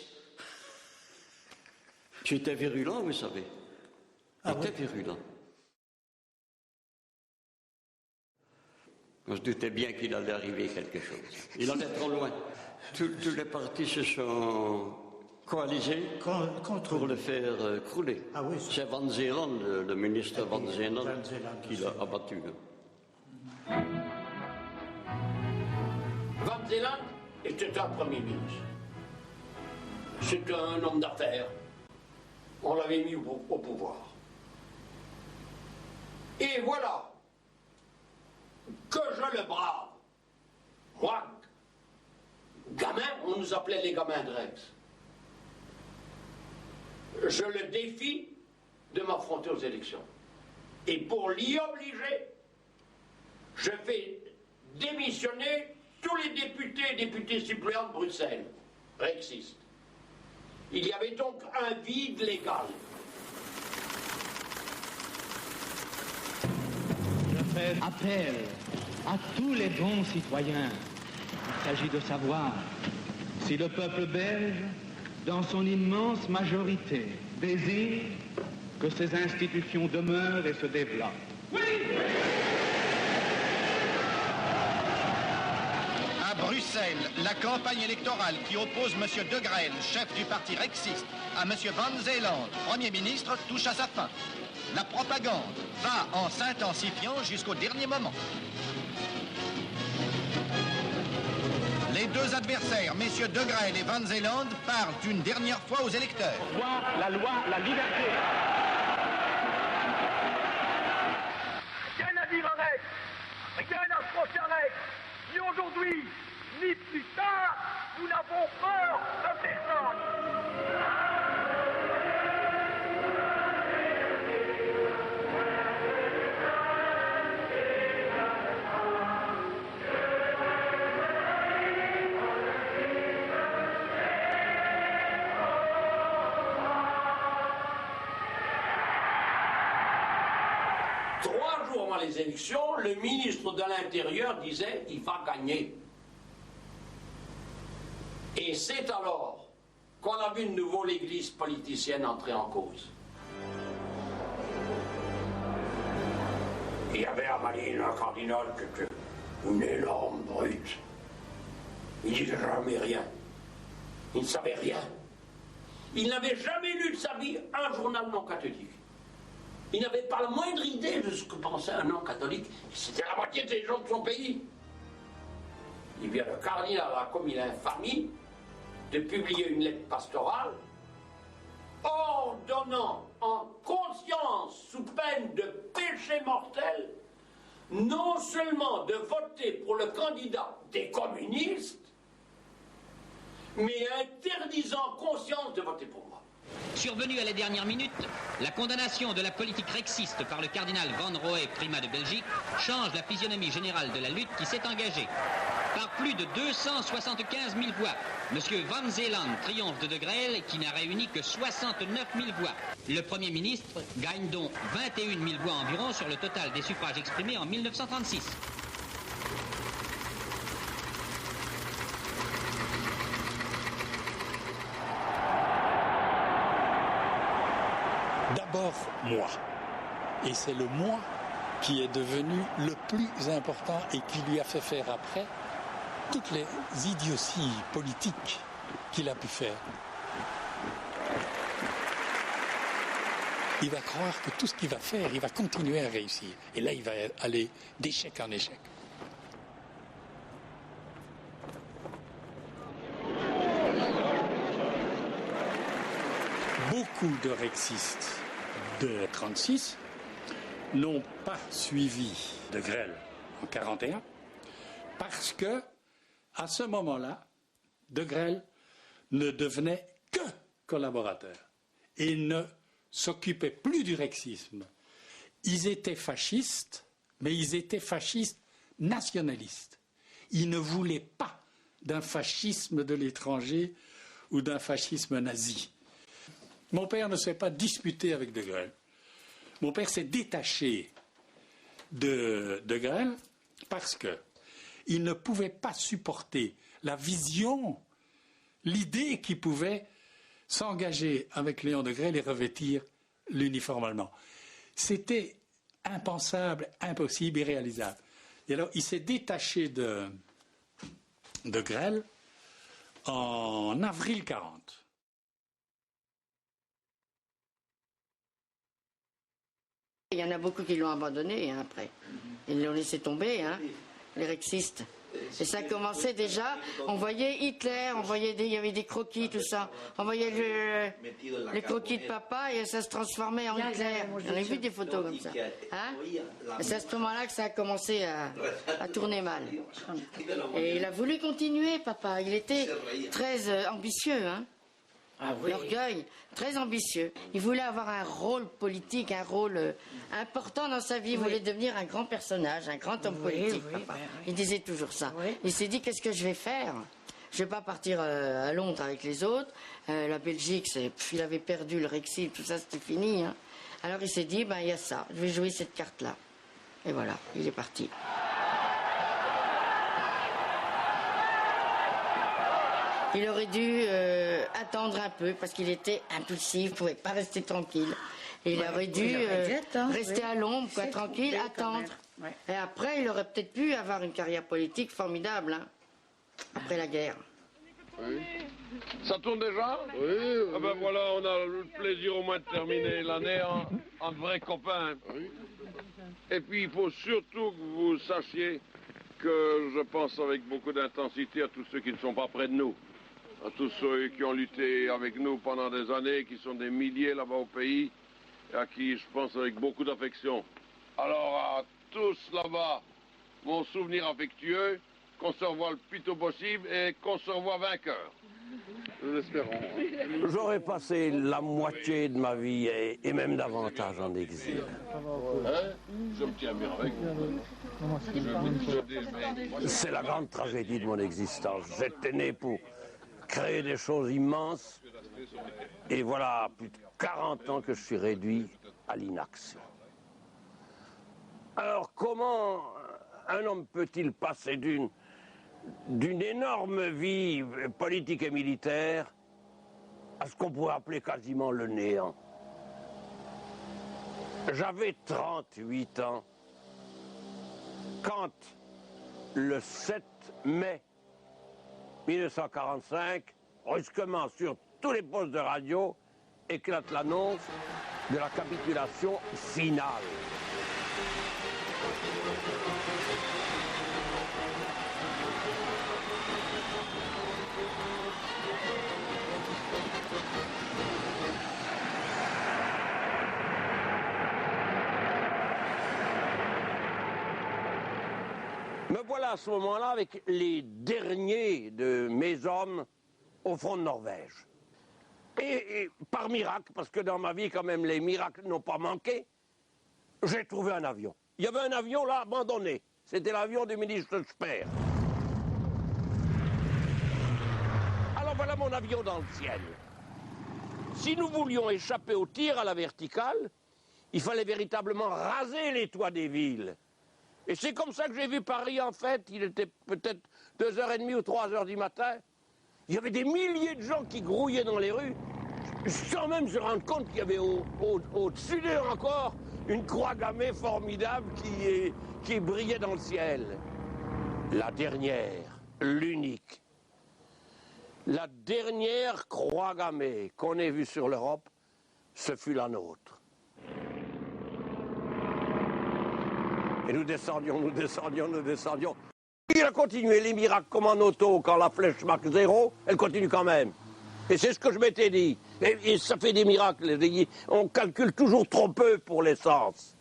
J'étais virulent, vous savez. J'étais virulent. On se doutait bien qu'il allait arriver quelque chose. Il allait trop loin. Tous les partis se sont coalisés pour le faire crouler. C'est Van Zeeland, le ministre Van Zeeland, qui l'a abattu. Van Zeeland était un premier ministre. C'était un homme d'affaires. On l'avait mis au pouvoir. Et voilà que je le brave. Moi, gamin, on nous appelait les gamins de Rex. Je le défie de m'affronter aux élections. Et pour l'y obliger, je fais démissionner tous les députés et députés suppléants de Bruxelles, rexistes. Il y avait donc un vide légal. Je fais appel à tous les bons citoyens. Il s'agit de savoir si le peuple belge, dans son immense majorité, désire que ces institutions demeurent et se développent. Oui! À Bruxelles, la campagne électorale qui oppose M. De Grelle, chef du parti rexiste, à M. Van Zeeland, Premier ministre, touche à sa fin. La propagande va en s'intensifiant jusqu'au dernier moment. Les deux adversaires, messieurs De Grelle et Van Zeeland, parlent une dernière fois aux électeurs. La loi, la liberté. Rien à dire avec, rien à se procher avec, ni aujourd'hui, ni plus tard, nous n'avons peur de personne. 3 jours avant les élections, le ministre de l'Intérieur disait « il va gagner ». Et c'est alors qu'on a vu de nouveau l'église politicienne entrer en cause. Il y avait à Malines un cardinal qui était une énorme brute. Il disait jamais rien. Il ne savait rien. Il n'avait jamais lu de sa vie un journal non catholique. Il n'avait pas la moindre idée de ce que pensait un non-catholique. C'était la moitié des gens de son pays. Il vient le cardinal a commis l'infamie de publier une lettre pastorale ordonnant en conscience, sous peine de péché mortel, non seulement de voter pour le candidat des communistes, mais interdisant conscience de voter pour moi. Survenue à la dernière minute, la condamnation de la politique rexiste par le cardinal Van Rohe, primat de Belgique, change la physionomie générale de la lutte qui s'est engagée. Par plus de 275 000 voix, M. Van Zeeland triomphe de Grelle qui n'a réuni que 69 000 voix. Le Premier ministre gagne donc 21 000 voix environ sur le total des suffrages exprimés en 1936. D'abord, moi. Et c'est le moi qui est devenu le plus important et qui lui a fait faire après toutes les idioties politiques qu'il a pu faire. Il va croire que tout ce qu'il va faire, il va continuer à réussir. Et là, il va aller d'échec en échec. Beaucoup de rexistes de 1936 n'ont pas suivi De Grelle en 1941 parce que, à ce moment-là, De Grelle ne devenait que collaborateur et ne s'occupait plus du rexisme. Ils étaient fascistes, mais ils étaient fascistes nationalistes. Ils ne voulaient pas d'un fascisme de l'étranger ou d'un fascisme nazi. Mon père ne s'est pas disputé avec De Grelle. Mon père s'est détaché de Grelle parce qu'il ne pouvait pas supporter la vision, l'idée qu'il pouvait s'engager avec Léon de Grelle et revêtir l'uniforme allemand. C'était impensable, impossible, irréalisable. Et alors, il s'est détaché de Grelle en avril 1940. Il y en a beaucoup qui l'ont abandonné après. Ils l'ont laissé tomber, les rexistes. Et ça commençait déjà, on voyait Hitler, il y avait des croquis, tout ça. On voyait les croquis de papa et ça se transformait en Hitler. On a vu des photos comme ça. Et c'est à ce moment-là que ça a commencé à tourner mal. Et il a voulu continuer, papa. Il était très ambitieux, Ah oui. L'orgueil, très ambitieux. Il voulait avoir un rôle politique, un rôle important dans sa vie. Il voulait devenir un grand personnage, un grand homme politique. Papa. Il disait toujours ça. Il s'est dit, qu'est-ce que je vais faire? Je ne vais pas partir à Londres avec les autres. La Belgique, il avait perdu le Rexil, tout ça, c'était fini. Alors il s'est dit, il y a ça, je vais jouer cette carte-là. Et voilà, il est parti. Il aurait dû attendre un peu parce qu'il était impulsif, il ne pouvait pas rester tranquille. Et il aurait dû rester à l'ombre, tranquille, attendre. Et après, il aurait peut-être pu avoir une carrière politique formidable, après la guerre. Oui. Ça tourne déjà? Oui. Ah ben voilà, on a le plaisir au moins de terminer l'année en vrais copains. Oui. Et puis il faut surtout que vous sachiez que je pense avec beaucoup d'intensité à tous ceux qui ne sont pas près de nous, à tous ceux qui ont lutté avec nous pendant des années, qui sont des milliers là-bas au pays, et à qui je pense avec beaucoup d'affection. Alors à tous là-bas, mon souvenir affectueux, qu'on se revoie le plus tôt possible et qu'on se revoie vainqueur. Nous espérons. J'aurais passé la moitié de ma vie et même davantage en exil. Je me tiens bien avec vous. C'est la grande tragédie de mon existence. J'étais né pour créer des choses immenses et voilà plus de 40 ans que je suis réduit à l'inaction. Alors comment un homme peut-il passer d'une énorme vie politique et militaire à ce qu'on pourrait appeler quasiment le néant? J'avais 38 ans quand, le 7 mai 1945, brusquement sur tous les postes de radio, éclate l'annonce de la capitulation finale. Me voilà à ce moment-là avec les derniers de mes hommes au front de Norvège. Et par miracle, parce que dans ma vie quand même les miracles n'ont pas manqué, j'ai trouvé un avion. Il y avait un avion là abandonné. C'était l'avion du ministre Speer. Alors voilà mon avion dans le ciel. Si nous voulions échapper au tir à la verticale, il fallait véritablement raser les toits des villes. Et c'est comme ça que j'ai vu Paris, en fait. Il était peut-être 2h30 ou 3h du matin. Il y avait des milliers de gens qui grouillaient dans les rues, sans même se rendre compte qu'il y avait au-dessus d'eux encore une croix gammée formidable qui brillait dans le ciel. La dernière, l'unique, la dernière croix gammée qu'on ait vue sur l'Europe, ce fut la nôtre. Et nous descendions, nous descendions, nous descendions. Il a continué les miracles comme en auto, quand la flèche marque 0, elle continue quand même. Et c'est ce que je m'étais dit. Et ça fait des miracles. On calcule toujours trop peu pour l'essence.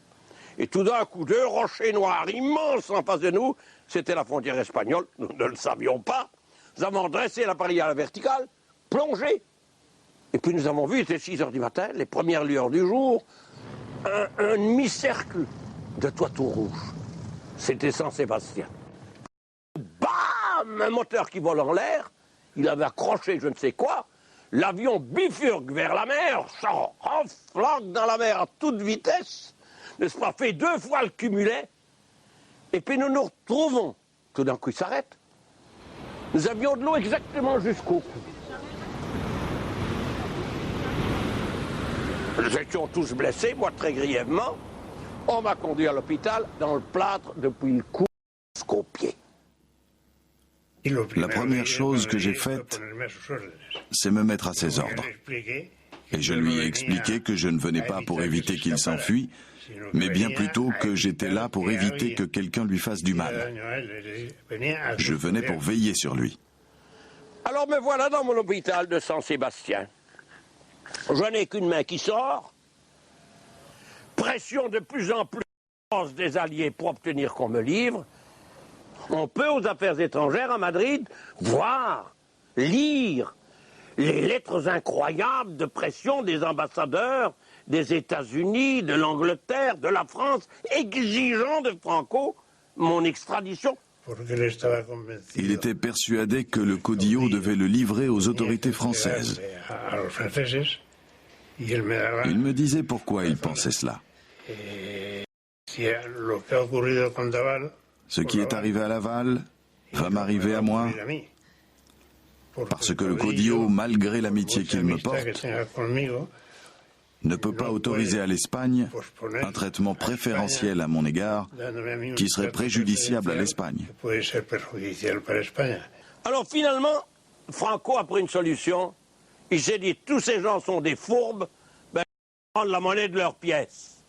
Et tout d'un coup, 2 rochers noirs immenses en face de nous, c'était la frontière espagnole, nous ne le savions pas. Nous avons dressé l'appareil à la verticale, plongé. Et puis nous avons vu, il était 6h du matin, les premières lueurs du jour, un demi-cercle de toit tout rouge. C'était Saint-Sébastien. Bam! Un moteur qui vole en l'air. Il avait accroché je ne sais quoi. L'avion bifurque vers la mer, renflanque dans la mer à toute vitesse. N'est-ce pas? Fait 2 fois le cumulet. Et puis nous nous retrouvons. Tout d'un coup, il s'arrête. Nous avions de l'eau exactement jusqu'au cou. Nous étions tous blessés, moi très grièvement. On m'a conduit à l'hôpital dans le plâtre depuis le cou jusqu'aux pieds. La première chose que j'ai faite, c'est me mettre à ses ordres. Et je lui ai expliqué que je ne venais pas pour éviter qu'il s'enfuit, mais bien plutôt que j'étais là pour éviter que quelqu'un lui fasse du mal. Je venais pour veiller sur lui. Alors me voilà dans mon hôpital de Saint-Sébastien. Je n'ai qu'une main qui sort. Pression de plus en plus forte des Alliés pour obtenir qu'on me livre. On peut aux affaires étrangères à Madrid voir, lire les lettres incroyables de pression des ambassadeurs des États-Unis, de l'Angleterre, de la France, exigeant de Franco mon extradition. Il était persuadé que le caudillo devait le livrer aux autorités françaises. Il me disait pourquoi il pensait cela. Ce qui est arrivé à Laval va m'arriver à moi, parce que le caudillo, malgré l'amitié qu'il me porte, ne peut pas autoriser à l'Espagne un traitement préférentiel à mon égard qui serait préjudiciable à l'Espagne. Alors finalement, Franco a pris une solution. Il s'est dit, tous ces gens sont des fourbes, ben, ils vont prendre la monnaie de leurs pièces.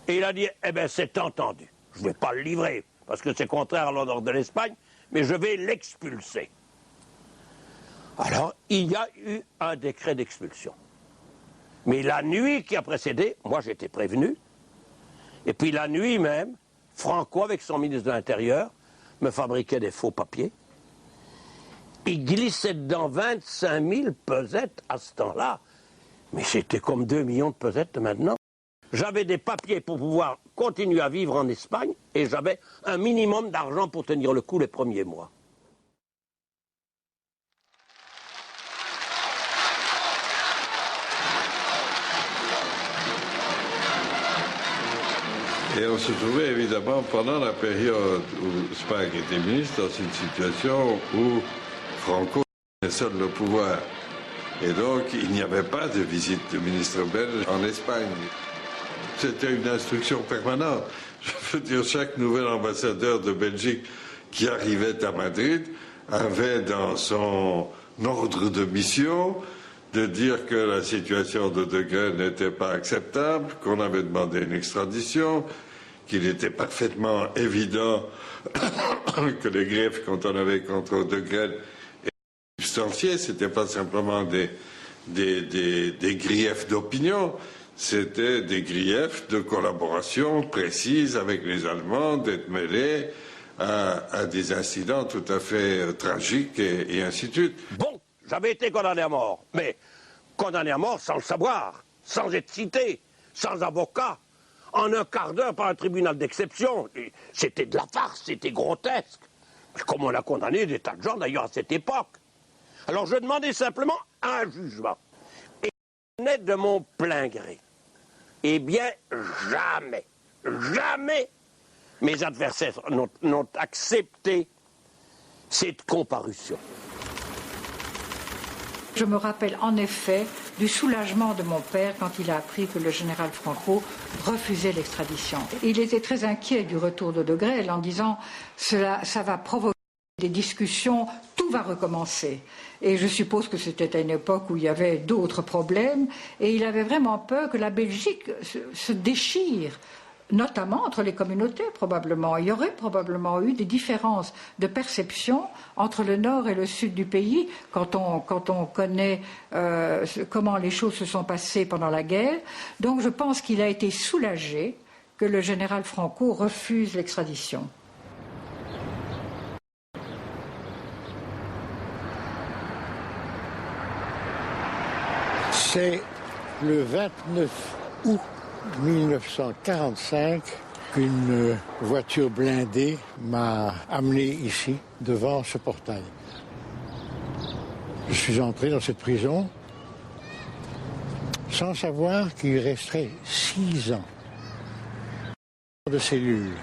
Et il a dit, eh bien c'est entendu, je ne vais pas le livrer. parce que c'est contraire à l'ordre de l'Espagne, mais je vais l'expulser. Alors, il y a eu un décret d'expulsion. Mais la nuit qui a précédé, moi j'étais prévenu, et puis la nuit même, Franco, avec son ministre de l'Intérieur, me fabriquait des faux papiers. Il glissait dedans 25 000 pesettes à ce temps-là. Mais c'était comme 2 millions de pesettes maintenant. J'avais des papiers pour pouvoir continuer à vivre en Espagne et j'avais un minimum d'argent pour tenir le coup les premiers mois. Et on se trouvait évidemment pendant la période où Spaak était ministre dans une situation où Franco est seul le pouvoir. Et donc il n'y avait pas de visite de ministre belge en Espagne. C'était une instruction permanente. Je veux dire, chaque nouvel ambassadeur de Belgique qui arrivait à Madrid avait dans son ordre de mission de dire que la situation de De Grelle n'était pas acceptable, qu'on avait demandé une extradition, qu'il était parfaitement évident que les griefs qu'on avait contre De Grelle étaient substantiés. Ce n'était pas simplement des griefs d'opinion, c'était des griefs de collaboration précise avec les Allemands, d'être mêlés à des incidents tout à fait tragiques et ainsi de suite. Bon, j'avais été condamné à mort, mais condamné à mort sans le savoir, sans être cité, sans avocat, en un quart d'heure par un tribunal d'exception. C'était de la farce, c'était grotesque. Comme on a condamné des tas de gens d'ailleurs à cette époque. Alors je demandais simplement un jugement. Et je de mon plein gré. Eh bien, jamais mes adversaires n'ont accepté cette comparution. Je me rappelle en effet du soulagement de mon père quand il a appris que le général Franco refusait l'extradition. Il était très inquiet du retour de De Grelle en disant « ça va provoquer des discussions, tout va recommencer ». Et je suppose que c'était à une époque où il y avait d'autres problèmes et il avait vraiment peur que la Belgique se déchire, notamment entre les communautés probablement. Il y aurait probablement eu des différences de perception entre le nord et le sud du pays quand on connaît comment les choses se sont passées pendant la guerre. Donc je pense qu'il a été soulagé que le général Franco refuse l'extradition. C'est le 29 août 1945 qu'une voiture blindée m'a amené ici, devant ce portail. Je suis entré dans cette prison sans savoir qu'il resterait 6 ans de cellules.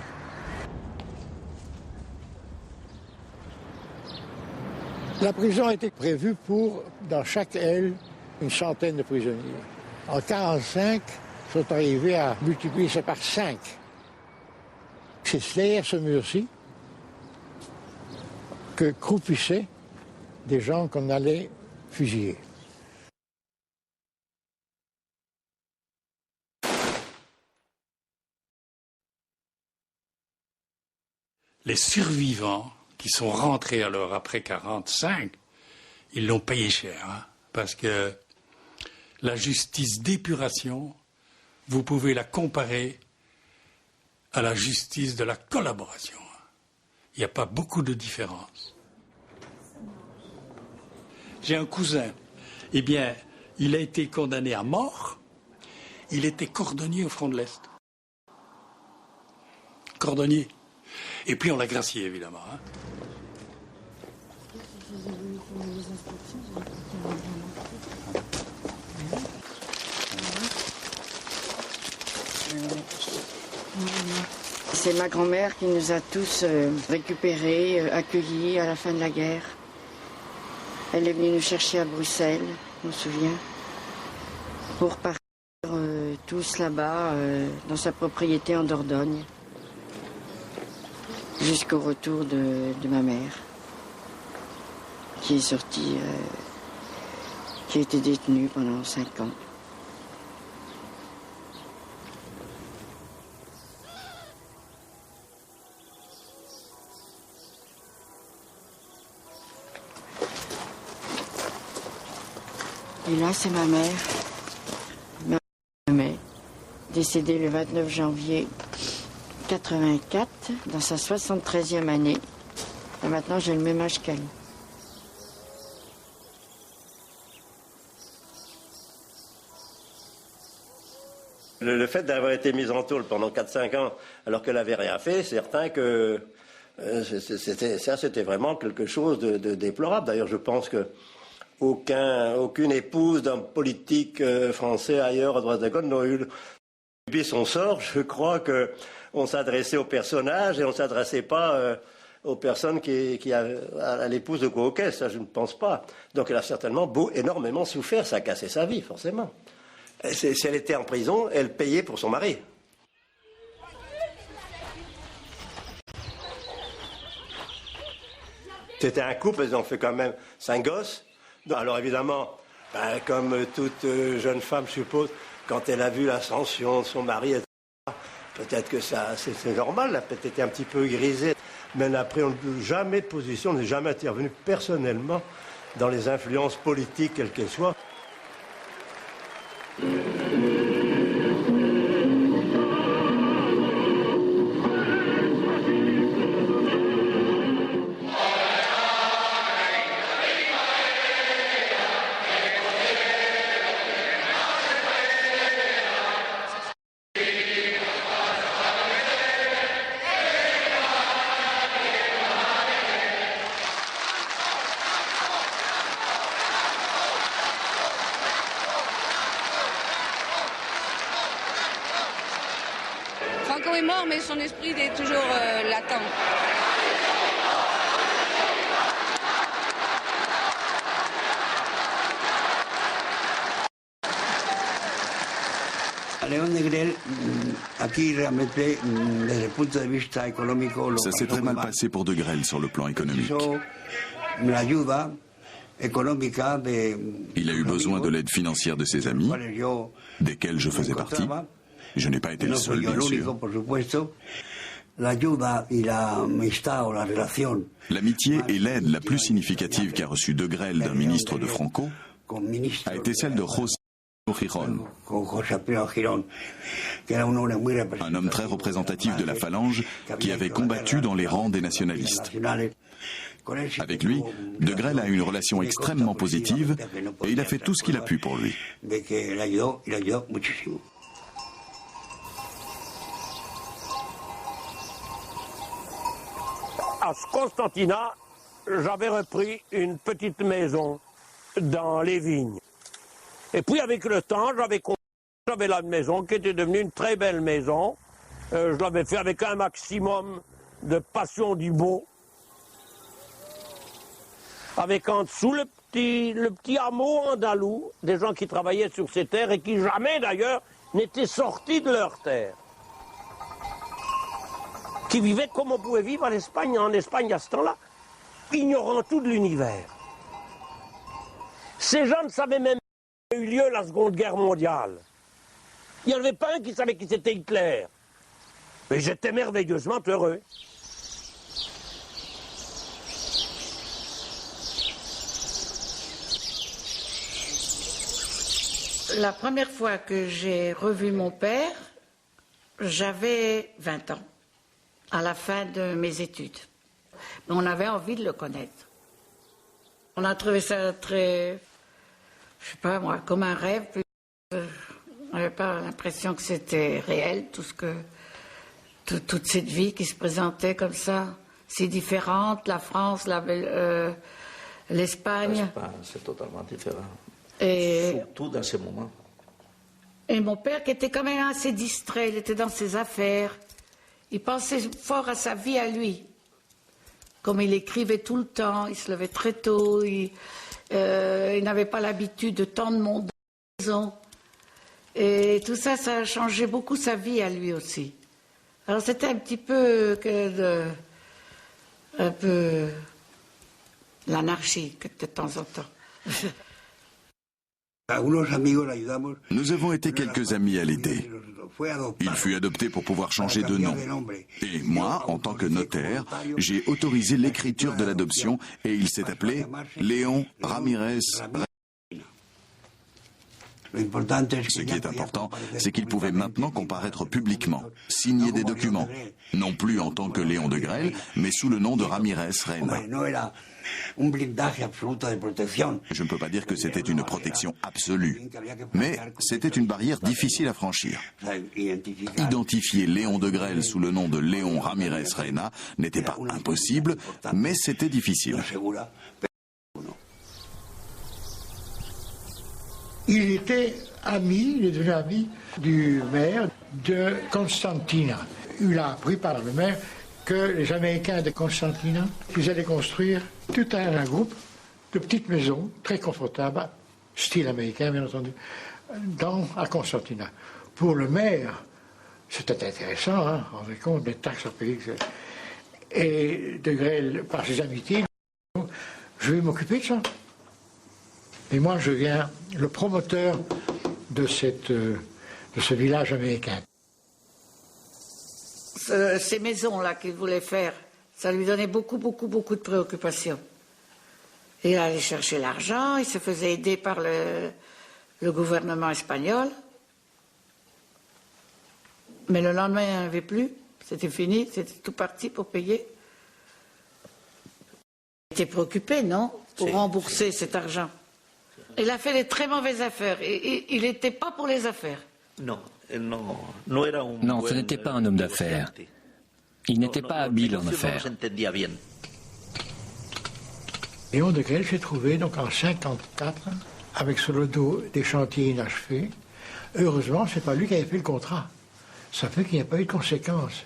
La prison a été prévue pour, dans chaque aile, une centaine de prisonniers. En 1945, ils sont arrivés à multiplier ça par 5. C'est derrière ce mur-ci que croupissaient des gens qu'on allait fusiller. Les survivants qui sont rentrés alors après 1945, ils l'ont payé cher, hein, parce que la justice d'épuration, vous pouvez la comparer à la justice de la collaboration. Il n'y a pas beaucoup de différence. J'ai un cousin, eh bien, il a été condamné à mort, il était cordonnier au front de l'Est. Cordonnier. Et puis on l'a gracié, évidemment. Hein. C'est ma grand-mère qui nous a tous récupérés, accueillis à la fin de la guerre. Elle est venue nous chercher à Bruxelles, je me souviens, pour partir tous là-bas, dans sa propriété en Dordogne, jusqu'au retour de ma mère, qui est sortie, qui a été détenue pendant 5 ans. Et là, c'est ma mère. Décédée le 29 janvier 84, dans sa 73e année. Et maintenant, j'ai le même âge qu'elle. Le fait d'avoir été mise en tôle pendant 4-5 ans, alors qu'elle n'avait rien fait, c'est certain que c'était vraiment quelque chose de déplorable. D'ailleurs, je pense que aucune épouse d'un politique français ailleurs à droite à gauche n'a eu son sort. Je crois qu'on s'adressait aux personnages et on ne s'adressait pas aux personnes à l'épouse de Gouaouquet, ça je ne pense pas. Donc elle a certainement énormément souffert, ça a cassé sa vie, forcément. Si elle était en prison, elle payait pour son mari. C'était un couple, ils ont fait quand même 5 gosses. Alors évidemment, comme toute jeune femme, je suppose, quand elle a vu l'ascension de son mari, peut-être que ça, c'est normal, elle a peut-être été un petit peu grisée. Mais après, on n'a jamais de position, on n'est jamais intervenu personnellement dans les influences politiques, quelles qu'elles soient. Franco est mort, mais son esprit est toujours latent. Ça s'est très mal passé pour De Grelle sur le plan économique. Il a eu besoin de l'aide financière de ses amis, desquels je faisais partie. Je n'ai pas été le seul, bien sûr. L'amitié et l'aide la plus significative qu'a reçue De Grelle d'un ministre de Franco a été celle de José Girón, un homme très représentatif de la Phalange qui avait combattu dans les rangs des nationalistes. Avec lui, De Grelle a eu une relation extrêmement positive et il a fait tout ce qu'il a pu pour lui. À Constantina, j'avais repris une petite maison dans les vignes. Et puis avec le temps, j'avais la maison qui était devenue une très belle maison. Je l'avais fait avec un maximum de passion du beau. Avec en dessous le petit hameau andalou, des gens qui travaillaient sur ces terres et qui jamais d'ailleurs n'étaient sortis de leurs terres. Qui vivaient comme on pouvait vivre en Espagne à ce temps-là, ignorant tout de l'univers. Ces gens ne savaient même pas qu'il y a eu lieu la Seconde Guerre mondiale. Il n'y en avait pas un qui savait qui c'était Hitler. Mais j'étais merveilleusement heureux. La première fois que j'ai revu mon père, j'avais 20 ans. À la fin de mes études. On avait envie de le connaître. On a trouvé ça très, je sais pas moi, comme un rêve. On n'avait pas l'impression que c'était réel, toute cette vie qui se présentait comme ça, si différente, la France, l'Espagne. C'est totalement différent. Et surtout dans ces moments. Et mon père qui était quand même assez distrait, il était dans ses affaires. Il pensait fort à sa vie à lui. Comme il écrivait tout le temps, il se levait très tôt, il n'avait pas l'habitude de tant de monde dans la maison. Et tout ça, ça a changé beaucoup sa vie à lui aussi. Alors c'était un petit peu l'anarchie de temps en temps. Nous avons été quelques amis à l'aider. Il fut adopté pour pouvoir changer de nom. Et moi, en tant que notaire, j'ai autorisé l'écriture de l'adoption et il s'est appelé Léon Ramirez. Ce qui est important, c'est qu'il pouvait maintenant comparaître publiquement, signer des documents, non plus en tant que Léon de Grelle, mais sous le nom de Ramirez Reina. Je ne peux pas dire que c'était une protection absolue, mais c'était une barrière difficile à franchir. Identifier Léon de Grelle sous le nom de Léon Ramirez Reina n'était pas impossible, mais c'était difficile. Il était ami, il est devenu ami du maire de Constantina. Il a appris par le maire que les Américains de Constantina, ils allaient construire tout un groupe de petites maisons très confortables, style américain bien entendu, à Constantina. Pour le maire, c'était intéressant, hein, on rendait compte des taxes à payer. Et de Grelle, par ses amitiés, je vais m'occuper de ça. Et moi, je viens le promoteur de ce village américain. Ces maisons-là qu'il voulait faire, ça lui donnait beaucoup de préoccupations. Il allait chercher l'argent, il se faisait aider par le gouvernement espagnol. Mais le lendemain, il n'y en avait plus, c'était fini, c'était tout parti pour payer. Il était préoccupé, non, pour rembourser cet argent. Il a fait des très mauvaises affaires. Il n'était pas pour les affaires. Non, ce n'était pas un homme d'affaires. Il n'était pas habile en affaires. Léon de Grelle s'est trouvé donc en 1954 avec sur le dos des chantiers inachevés. Heureusement, ce n'est pas lui qui avait fait le contrat. Ça fait qu'il n'y a pas eu de conséquences.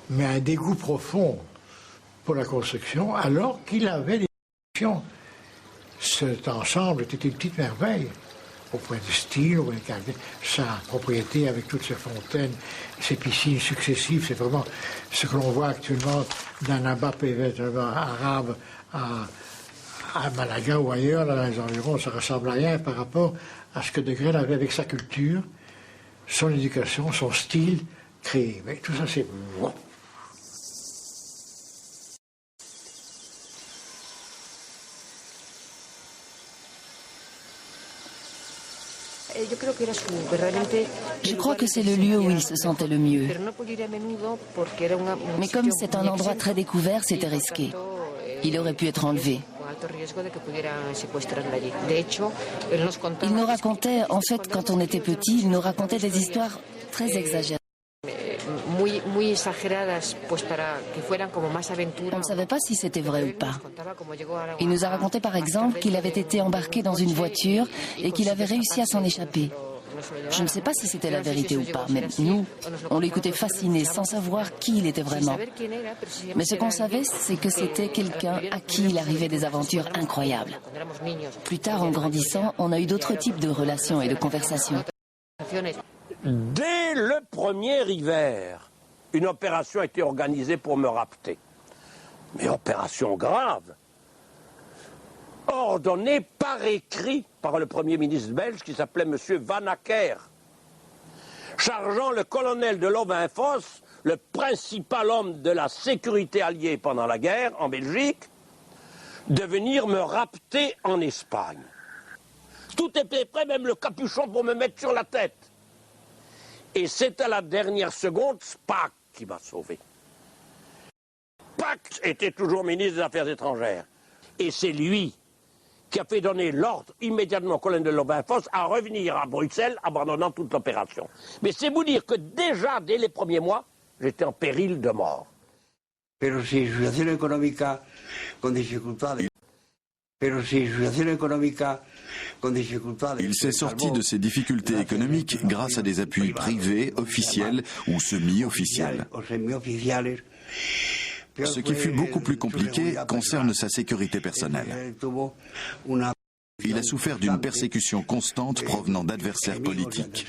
Mais un dégoût profond pour la construction, alors qu'il avait des conditions. Cet ensemble était une petite merveille, au point de style, au point de sa propriété avec toutes ses fontaines, ses piscines successives. C'est vraiment ce que l'on voit actuellement dans Nabap arabe à Malaga ou ailleurs, là, dans les environs. Ça ne ressemble à rien par rapport à ce que de Grelle avait avec sa culture, son éducation, son style créé. Mais tout ça, c'est... Je crois que c'est le lieu où il se sentait le mieux. Mais comme c'est un endroit très découvert, c'était risqué. Il aurait pu être enlevé. Il nous racontait, en fait, quand on était petit, il nous racontait des histoires très exagérées. On ne savait pas si c'était vrai ou pas. Il nous a raconté par exemple qu'il avait été embarqué dans une voiture et qu'il avait réussi à s'en échapper. Je ne sais pas si c'était la vérité ou pas, mais nous, on l'écoutait fascinés sans savoir qui il était vraiment. Mais ce qu'on savait, c'est que c'était quelqu'un à qui il arrivait des aventures incroyables. Plus tard, en grandissant, on a eu d'autres types de relations et de conversations. Dès le premier hiver, une opération a été organisée pour me rapter. Mais opération grave, ordonnée par écrit par le Premier ministre belge qui s'appelait M. Van Acker, chargeant le colonel de Lovenfoss, le principal homme de la sécurité alliée pendant la guerre en Belgique, de venir me rapter en Espagne. Tout était prêt, même le capuchon pour me mettre sur la tête. Et c'est à la dernière seconde Spaak qui m'a sauvé. Spaak était toujours ministre des Affaires étrangères. Et c'est lui qui a fait donner l'ordre immédiatement au colonel de Lovenfoss à revenir à Bruxelles, abandonnant toute l'opération. Mais c'est vous dire que déjà, dès les premiers mois, j'étais en péril de mort. Il s'est sorti de ses difficultés économiques grâce à des appuis privés, officiels ou semi-officiels. Ce qui fut beaucoup plus compliqué concerne sa sécurité personnelle. Il a souffert d'une persécution constante provenant d'adversaires politiques.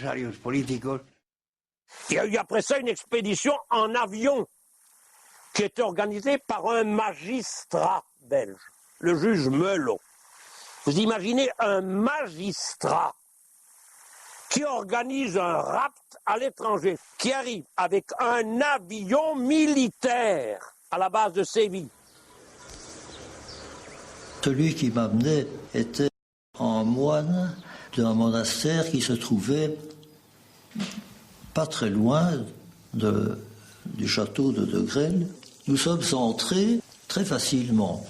Il y a eu après ça une expédition en avion qui était organisée par un magistrat belge, le juge Melot. Vous imaginez un magistrat qui organise un rapt à l'étranger, qui arrive avec un avion militaire à la base de Séville. Celui qui m'amenait était un moine d'un monastère qui se trouvait pas très loin du château de Grelle. Nous sommes entrés très facilement.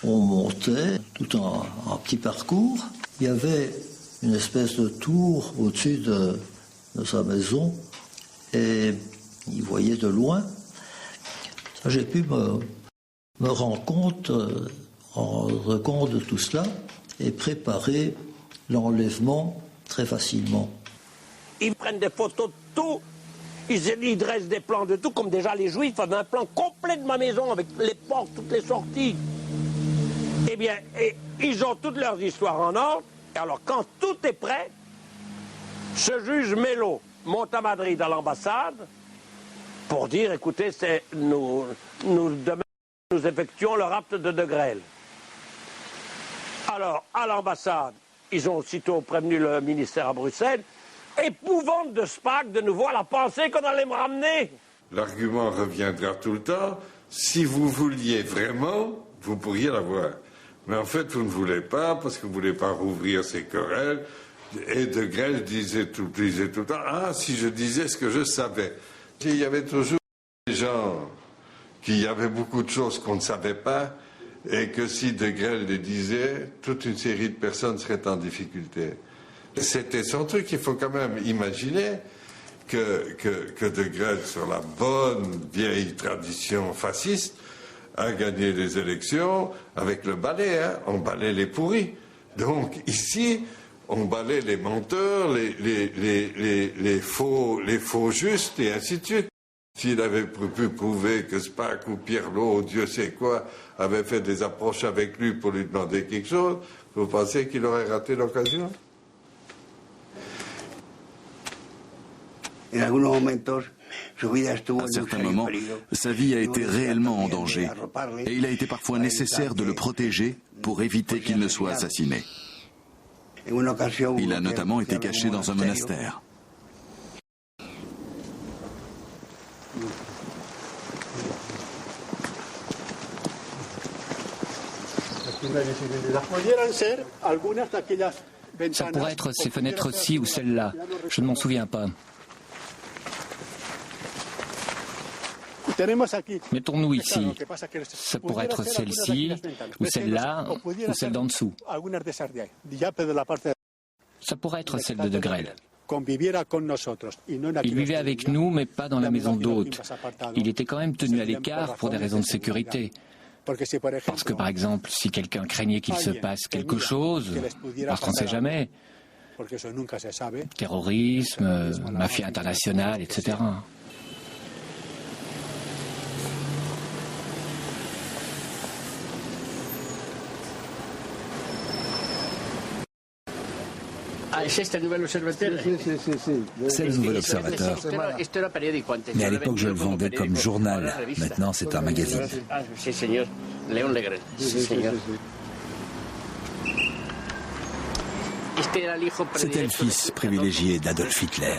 On montait tout un petit parcours. Il y avait une espèce de tour au-dessus de sa maison et il voyait de loin. J'ai pu me rendre compte de tout cela et préparer l'enlèvement très facilement. Ils prennent des photos de tout, ils dressent des plans de tout, comme déjà les Juifs avaient un plan complet de ma maison avec les portes, toutes les sorties. Eh bien, ils ont toutes leurs histoires en ordre. Et alors, quand tout est prêt, ce juge Mello monte à Madrid à l'ambassade pour dire, écoutez, demain, nous effectuons le rapt de Grelle. Alors, à l'ambassade, ils ont aussitôt prévenu le ministère à Bruxelles. Épouvante de Spaak de nouveau à la pensée qu'on allait me ramener. L'argument reviendra tout le temps. Si vous vouliez vraiment, vous pourriez l'avoir. Mais en fait, vous ne voulez pas parce que vous ne voulez pas rouvrir ces querelles. Et de Grelle disait tout le temps, ah, si je disais ce que je savais. Il y avait toujours des gens qui avaient beaucoup de choses qu'on ne savait pas et que si de Grelle les disait, toute une série de personnes seraient en difficulté. C'était son truc. Il faut quand même imaginer que de Grelle, sur la bonne vieille tradition fasciste, a gagné les élections avec le balai. Hein. On balait les pourris. Donc ici, on balait les menteurs, les faux justes et ainsi de suite. S'il avait pu prouver que Spaak ou Pierlot, ou Dieu sait quoi, avait fait des approches avec lui pour lui demander quelque chose, vous pensez qu'il aurait raté l'occasion? À certains moments, sa vie a été réellement en danger et il a été parfois nécessaire de le protéger pour éviter qu'il ne soit assassiné. Il a notamment été caché dans un monastère. Ça pourrait être ces fenêtres-ci ou celles-là. Je ne m'en souviens pas. Mettons-nous ici. Ça pourrait être celle-ci, ou celle-là, ou celle d'en dessous. Ça pourrait être celle de Grelle. Il vivait avec nous, mais pas dans la maison d'hôtes. Il était quand même tenu à l'écart pour des raisons de sécurité. Parce que, par exemple, si quelqu'un craignait qu'il se passe quelque chose, parce qu'on ne sait jamais, terrorisme, mafia internationale, etc. C'est le nouvel observateur. C'est le nouvel observateur. Mais à l'époque, je le vendais comme journal. Maintenant, c'est un magazine. C'était le fils privilégié d'Adolf Hitler.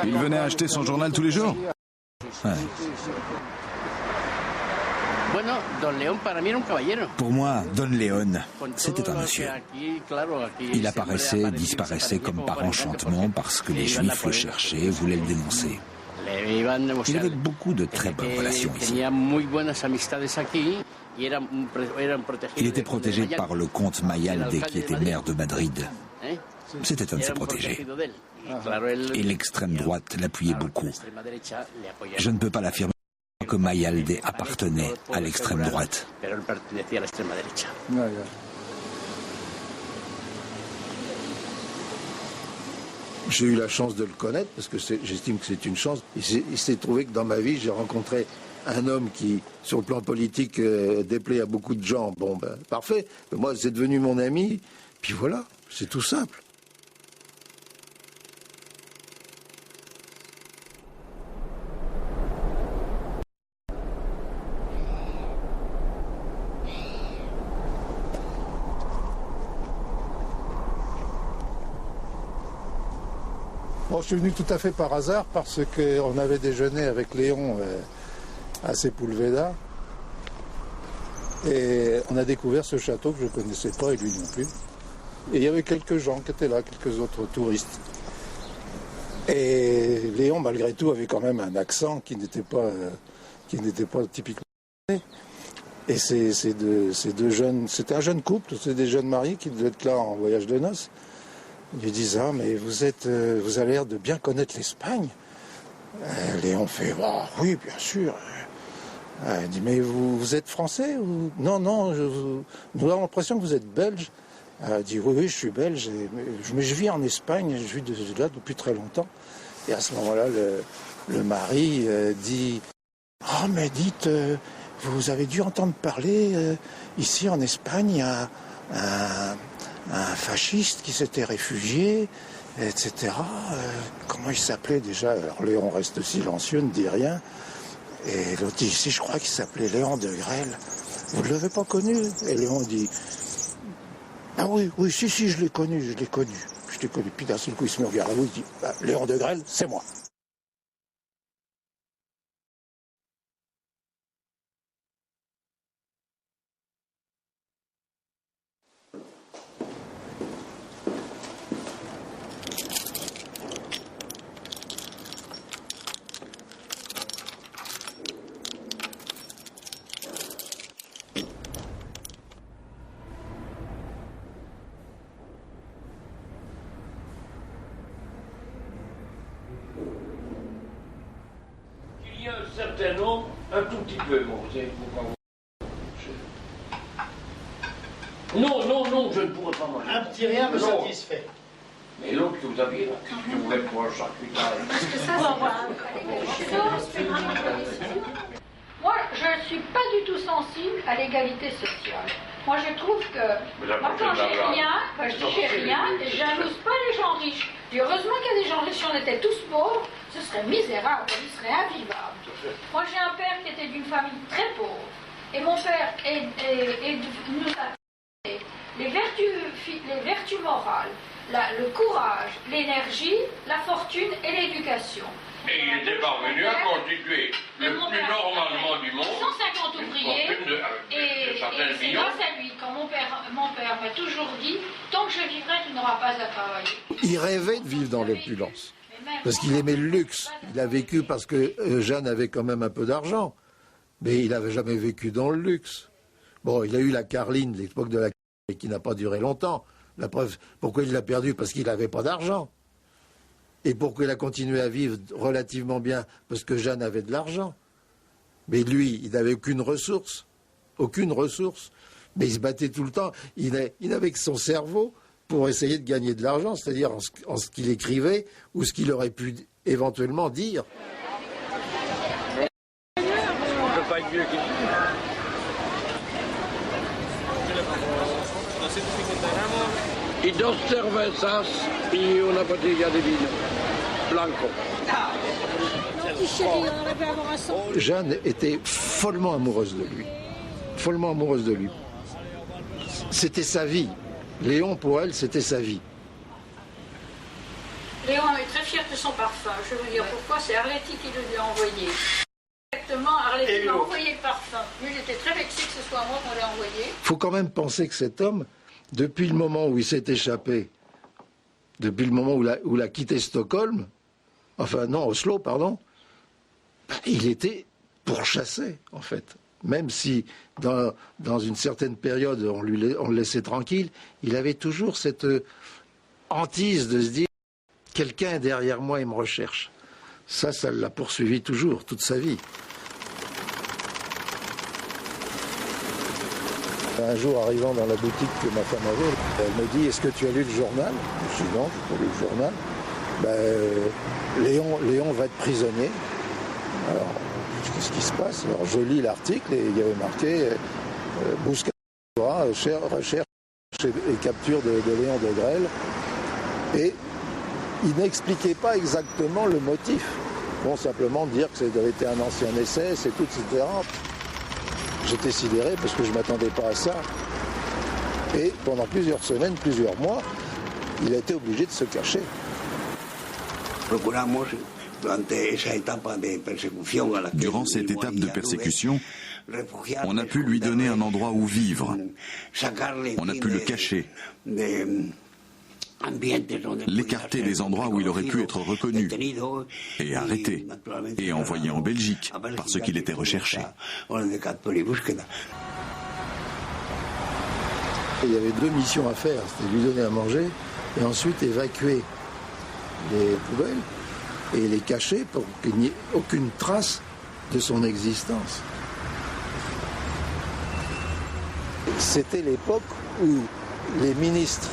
Il venait acheter son journal tous les jours? Ouais. Pour moi, Don León, c'était un monsieur. Il apparaissait, disparaissait comme par enchantement parce que les Juifs le cherchaient, voulaient le dénoncer. Il avait beaucoup de très bonnes relations ici. Il était protégé par le comte Mayalde qui était maire de Madrid. C'était un de ses protégés. Et l'extrême droite l'appuyait beaucoup. Je ne peux pas l'affirmer que Mayalde appartenait à l'extrême droite. J'ai eu la chance de le connaître parce que j'estime que c'est une chance. Il s'est trouvé que dans ma vie, j'ai rencontré un homme qui, sur le plan politique, déplaît à beaucoup de gens. Bon, ben, parfait. Mais moi, c'est devenu mon ami. Puis voilà, c'est tout simple. Bon, je suis venu tout à fait par hasard parce qu'on avait déjeuné avec Léon à Sepúlveda. Et on a découvert ce château que je ne connaissais pas et lui non plus. Et il y avait quelques gens qui étaient là, quelques autres touristes. Et Léon, malgré tout, avait quand même un accent qui n'était pas typiquement. Et ces deux jeunes, c'était un jeune couple, c'est des jeunes mariés qui devaient être là en voyage de noces. Ils lui disent: ah, mais vous avez l'air de bien connaître l'Espagne. Léon fait: oh, oui, bien sûr. Il dit: mais vous êtes français ou... Non, nous avons l'impression que vous êtes belge. Il dit: oui, je suis belge, mais je vis en Espagne, je vis là depuis très longtemps. Et à ce moment-là, le mari dit: oh, mais dites, vous avez dû entendre parler, ici en Espagne, il y a un fasciste qui s'était réfugié, etc. Comment il s'appelait déjà? Alors Léon reste silencieux, ne dit rien. Et l'autre dit: si, je crois qu'il s'appelait Léon de Grelle. Vous ne l'avez pas connu? Et Léon dit: ah oui, si, je l'ai connu. Puis d'un seul coup, il se met au garde à vous, il dit: bah, Léon de Grelle, c'est moi. Un tout petit peu, bon, vous savez, non, je ne pourrais pas manger. Un petit rien me satisfait. Mais l'autre que vous aviez là, qu'est-ce que vous voulez pour un charcuterie? Parce que ça va. Moi, je ne suis pas du tout sensible à l'égalité sociale. Moi, je trouve que, moi, quand j'ai rien, je dis j'ai rien, et je jalouse pas les gens riches. Et heureusement qu'il y a des gens riches, si on était tous pauvres, ce serait misérable, il serait invivable. Moi, j'ai un père qui était d'une famille très pauvre, et mon père nous a les vertus morales, le courage, l'énergie, la fortune et l'éducation. Et il était parvenu à constituer le plus normalement du monde 150 ouvriers, et c'est grâce à lui, quand mon père m'a toujours dit: tant que je vivrai, tu n'auras pas à travailler. Il rêvait de vivre dans l'opulence, parce qu'il aimait le luxe. Il a vécu parce que Jeanne avait quand même un peu d'argent, mais il n'avait jamais vécu dans le luxe. Bon, il a eu la carline, l'époque de la carline, qui n'a pas duré longtemps. La preuve, pourquoi il l'a perdue? Parce qu'il n'avait pas d'argent. Et pourquoi il a continué à vivre relativement bien? Parce que Jeanne avait de l'argent. Mais lui, il n'avait aucune ressource. Mais il se battait tout le temps. Il n'avait que son cerveau pour essayer de gagner de l'argent, c'est-à-dire en ce qu'il écrivait ou ce qu'il aurait pu éventuellement dire. On ne peut pas être mieux qu'il y dos cervezas y una botella de vino blanco. Jeanne était follement amoureuse de lui. C'était sa vie. Léon, pour elle, c'était sa vie. Léon est très fier de son parfum. Je vais vous dire pourquoi. C'est Arletty qui le lui a envoyé. Exactement, Arletty m'a envoyé le parfum. Lui, j'étais très vexé que ce soit moi qu'on l'ait envoyé. Il faut quand même penser que cet homme, depuis le moment où il s'est échappé, depuis le moment où il a quitté Stockholm, Oslo, il était pourchassé, en fait. Même si, dans une certaine période, on le laissait tranquille, il avait toujours cette hantise de se dire « quelqu'un est derrière moi et me recherche ». Ça l'a poursuivi toujours, toute sa vie. Un jour, arrivant dans la boutique que ma femme avait, elle me dit: est-ce que tu as lu le journal? Je dis: non, je n'ai pas lu le journal. Léon va être prisonnier. Alors, qu'est-ce qui se passe? Alors, je lis l'article et il y avait marqué Busca, recherche et capture de Léon de Grelle. Et il n'expliquait pas exactement le motif. Bon, simplement dire que ça avait été un ancien essai, c'est tout, etc. J'étais sidéré parce que je ne m'attendais pas à ça. Et pendant plusieurs semaines, plusieurs mois, il a été obligé de se cacher. Durant cette étape de persécution, On a pu lui donner un endroit où vivre. On a pu le cacher. L'écarter des endroits où il aurait pu être reconnu et arrêté et envoyé en Belgique parce qu'il était recherché. Il y avait 2 missions à faire, c'était lui donner à manger et ensuite évacuer les poubelles et les cacher pour qu'il n'y ait aucune trace de son existence. C'était l'époque où les ministres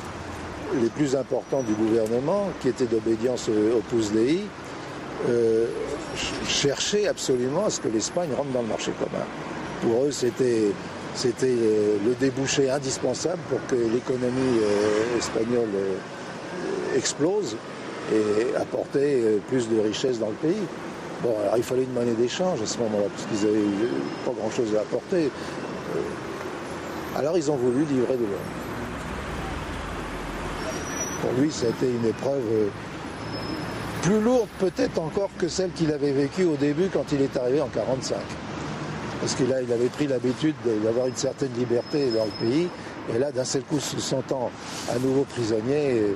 les plus importants du gouvernement, qui étaient d'obédience au Opus Dei, cherchaient absolument à ce que l'Espagne rentre dans le marché commun. Pour eux, c'était le débouché indispensable pour que l'économie espagnole explose et apporter plus de richesses dans le pays. Bon, alors il fallait une monnaie d'échange à ce moment-là, parce qu'ils n'avaient pas grand-chose à apporter. Alors ils ont voulu livrer de l'or. Pour lui, ça a été une épreuve plus lourde peut-être encore que celle qu'il avait vécue au début quand il est arrivé en 1945. Parce qu'il avait pris l'habitude d'avoir une certaine liberté dans le pays, et là, d'un seul coup, se sentant à nouveau prisonnier,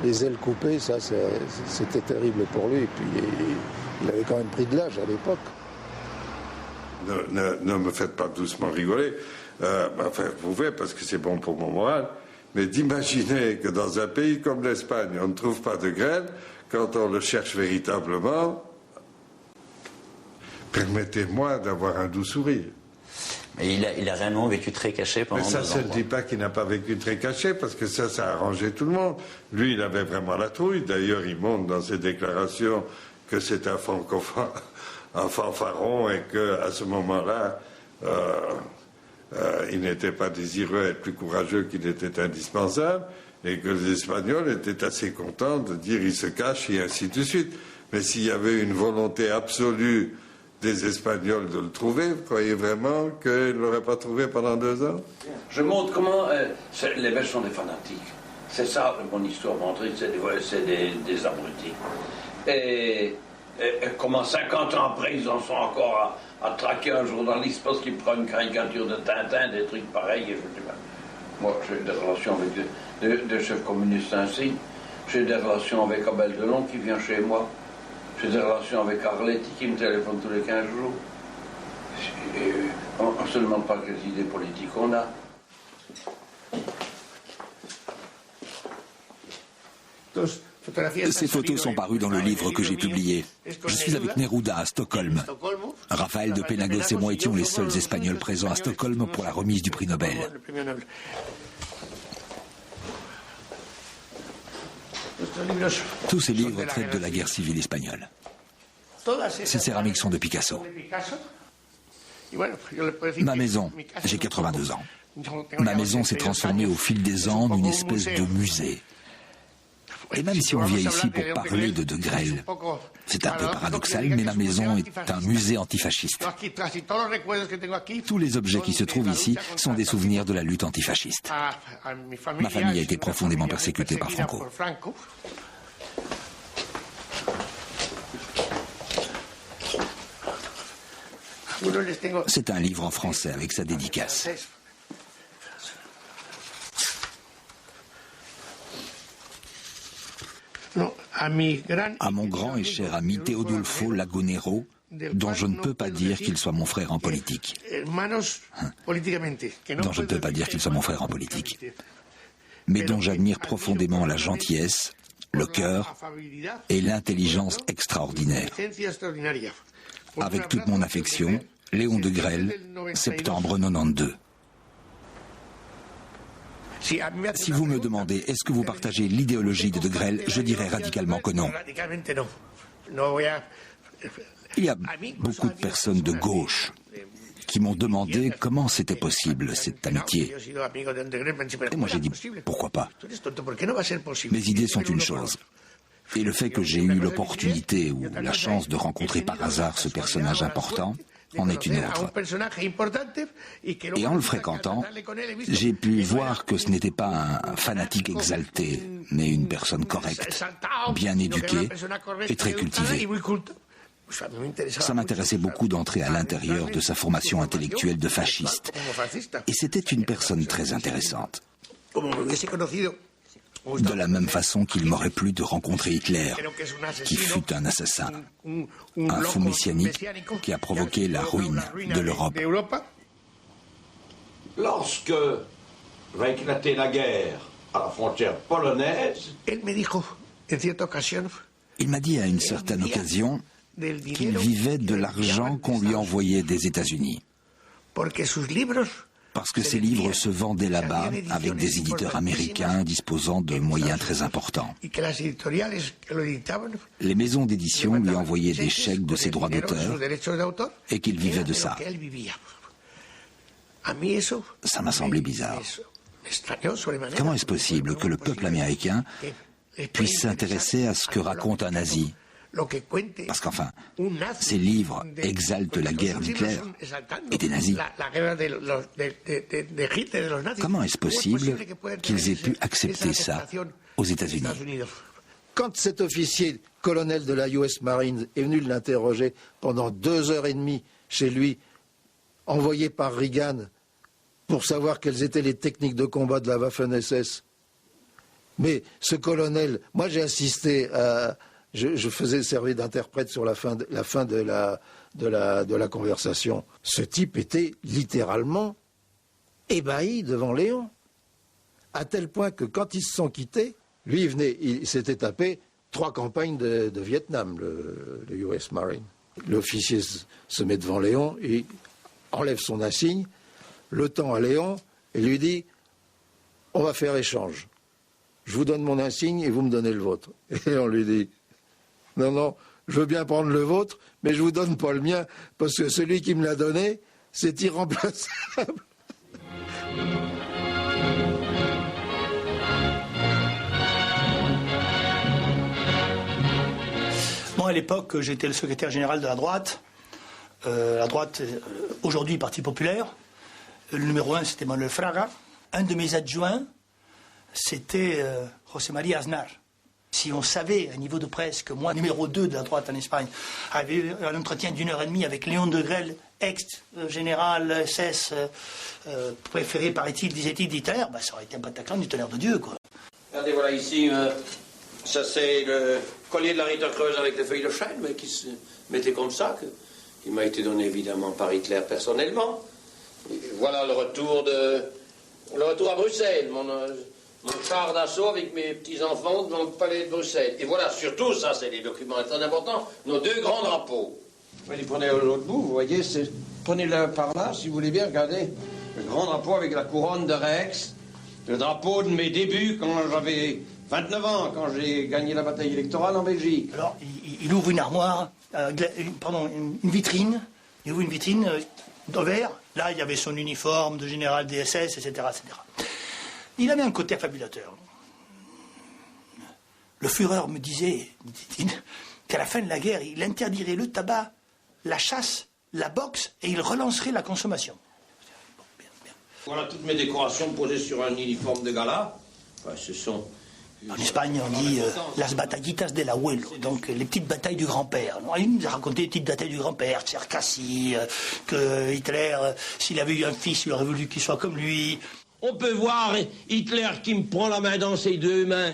les ailes coupées, ça, c'était terrible pour lui. Et puis, il avait quand même pris de l'âge à l'époque. Ne me faites pas doucement rigoler. Enfin, vous pouvez, parce que c'est bon pour mon moral. Mais d'imaginer que dans un pays comme l'Espagne, on ne trouve pas de grêle, quand on le cherche véritablement, permettez-moi d'avoir un doux sourire. Mais il a réellement vécu très caché pendant 2 ans. Mais ça, je ne dis pas qu'il n'a pas vécu très caché, parce que ça a arrangé tout le monde. Lui, il avait vraiment la trouille. D'ailleurs, il montre dans ses déclarations que c'est un francophone, un fanfaron, et qu'à ce moment-là, il n'était pas désireux d'être plus courageux qu'il était indispensable, et que les Espagnols étaient assez contents de dire il se cache et ainsi de suite. Mais s'il y avait une volonté absolue des Espagnols de le trouver, vous croyez vraiment qu'ils ne l'auraient pas trouvé pendant 2 ans? Je montre comment les Belges sont des fanatiques. C'est ça mon histoire montrer, c'est des abrutis. Et comment 50 ans après, ils en sont encore à traquer un journaliste parce qu'il prend une caricature de Tintin, des trucs pareils. Et je dis, moi, j'ai des relations avec des chefs communistes ainsi. J'ai des relations avec Abel Delon qui vient chez moi. J'ai des relations avec Arletti qui me téléphone tous les 15 jours. Et on ne se demande pas quelles idées politiques on a. Ces photos sont parues dans le livre que j'ai publié. Je suis avec Neruda à Stockholm. Raphaël de Penagos et moi étions les seuls Espagnols présents à Stockholm pour la remise du prix Nobel. Tous ces livres traitent de la guerre civile espagnole. Ces céramiques sont de Picasso. Ma maison, j'ai 82 ans. Ma maison s'est transformée au fil des ans en une espèce de musée. Et même si on vient ici pour parler de De Grelle, c'est un peu paradoxal, mais ma maison est un musée antifasciste. Tous les objets qui se trouvent ici sont des souvenirs de la lutte antifasciste. Ma famille a été profondément persécutée par Franco. C'est un livre en français avec sa dédicace. À mon grand et cher ami Teodolfo Lagonero, dont je ne peux pas dire qu'il soit mon frère en politique. Dont je ne peux pas dire qu'il soit mon frère en politique. Mais dont j'admire profondément la gentillesse, le cœur et l'intelligence extraordinaire. Avec toute mon affection, Léon de Grelle, septembre 92. Si vous me demandez, est-ce que vous partagez l'idéologie de De Grelle, je dirais radicalement que non. Il y a beaucoup de personnes de gauche qui m'ont demandé comment c'était possible, cette amitié. Et moi j'ai dit, pourquoi pas? Mes idées sont une chose. Et le fait que j'ai eu l'opportunité ou la chance de rencontrer par hasard ce personnage important en est une autre. Et en le fréquentant, j'ai pu voir que ce n'était pas un fanatique exalté, mais une personne correcte, bien éduquée et très cultivée. Ça m'intéressait beaucoup d'entrer à l'intérieur de sa formation intellectuelle de fasciste. Et c'était une personne très intéressante. De la même façon qu'il m'aurait plu de rencontrer Hitler, qui fut un assassin, un fou messianique qui a provoqué la ruine de l'Europe. Lorsque va éclater la guerre à la frontière polonaise, il m'a dit à une certaine occasion qu'il vivait de l'argent qu'on lui envoyait des États-Unis. Parce que ses livres se vendaient là-bas avec des éditeurs américains disposant de moyens très importants. Les maisons d'édition lui envoyaient des chèques de ses droits d'auteur et qu'il vivait de ça. Ça m'a semblé bizarre. Comment est-ce possible que le peuple américain puisse s'intéresser à ce que raconte un nazi ? Parce qu'enfin, ces livres exaltent la guerre d'Hitler et des nazis. Comment est-ce possible qu'ils aient pu accepter ça aux États-Unis ? Quand cet officier, colonel de la US Marines, est venu l'interroger pendant 2h30 chez lui, envoyé par Reagan, pour savoir quelles étaient les techniques de combat de la Waffen-SS. Mais ce colonel, moi j'ai assisté à... Je faisais servir d'interprète sur la fin de la conversation. Ce type était littéralement ébahi devant Léon. À tel point que quand ils se sont quittés, lui il s'était tapé 3 campagnes de Vietnam, le US Marine. L'officier se met devant Léon, il enlève son insigne, le tend à Léon et lui dit « On va faire échange. Je vous donne mon insigne et vous me donnez le vôtre. » Et on lui dit « Non, non, je veux bien prendre le vôtre, mais je vous donne pas le mien, parce que celui qui me l'a donné, c'est irremplaçable. » Moi, à l'époque, j'étais le secrétaire général de la droite. Aujourd'hui, Parti populaire. Le numéro 1, c'était Manuel Fraga. Un de mes adjoints, c'était José María Aznar. Si on savait, à niveau de presse, que moi, numéro 2 de la droite en Espagne, avait eu un entretien d'1h30 avec Léon de Grelle, ex-général SS, préféré, paraît-il, disait-il, d'Hitler, bah, ça aurait été un Bataclan du tonnerre de Dieu, quoi. Regardez, voilà ici, ça c'est le collier de la Ritterkreuz avec les feuilles de chêne, mais qui se mettait comme ça, qui m'a été donné évidemment par Hitler personnellement. Et voilà le retour à Bruxelles, mon char d'assaut avec mes petits-enfants dans le palais de Bruxelles. Et voilà, surtout, ça, c'est des documents très importants, nos 2 grands drapeaux. Vous les prenez à l'autre bout, vous voyez, prenez-le par là, si vous voulez bien, regardez. Le grand drapeau avec la couronne de Rex, le drapeau de mes débuts quand j'avais 29 ans, quand j'ai gagné la bataille électorale en Belgique. Alors, il ouvre une armoire, une vitrine, il ouvre une vitrine de verre. Là, il y avait son uniforme de général DSS, etc., etc. Il avait un côté fabulateur. Le Führer me disait, dit-il, qu'à la fin de la guerre, il interdirait le tabac, la chasse, la boxe, et il relancerait la consommation. Bon, bien, bien. Voilà toutes mes décorations posées sur un uniforme de gala. Enfin, ce sont... En Espagne, on dit las batallitas del abuelo, donc les petites batailles du grand-père. Il nous a raconté les petites batailles du grand-père, Tcherkassy, que Hitler, s'il avait eu un fils, il aurait voulu qu'il soit comme lui. On peut voir Hitler qui me prend la main dans ses 2 mains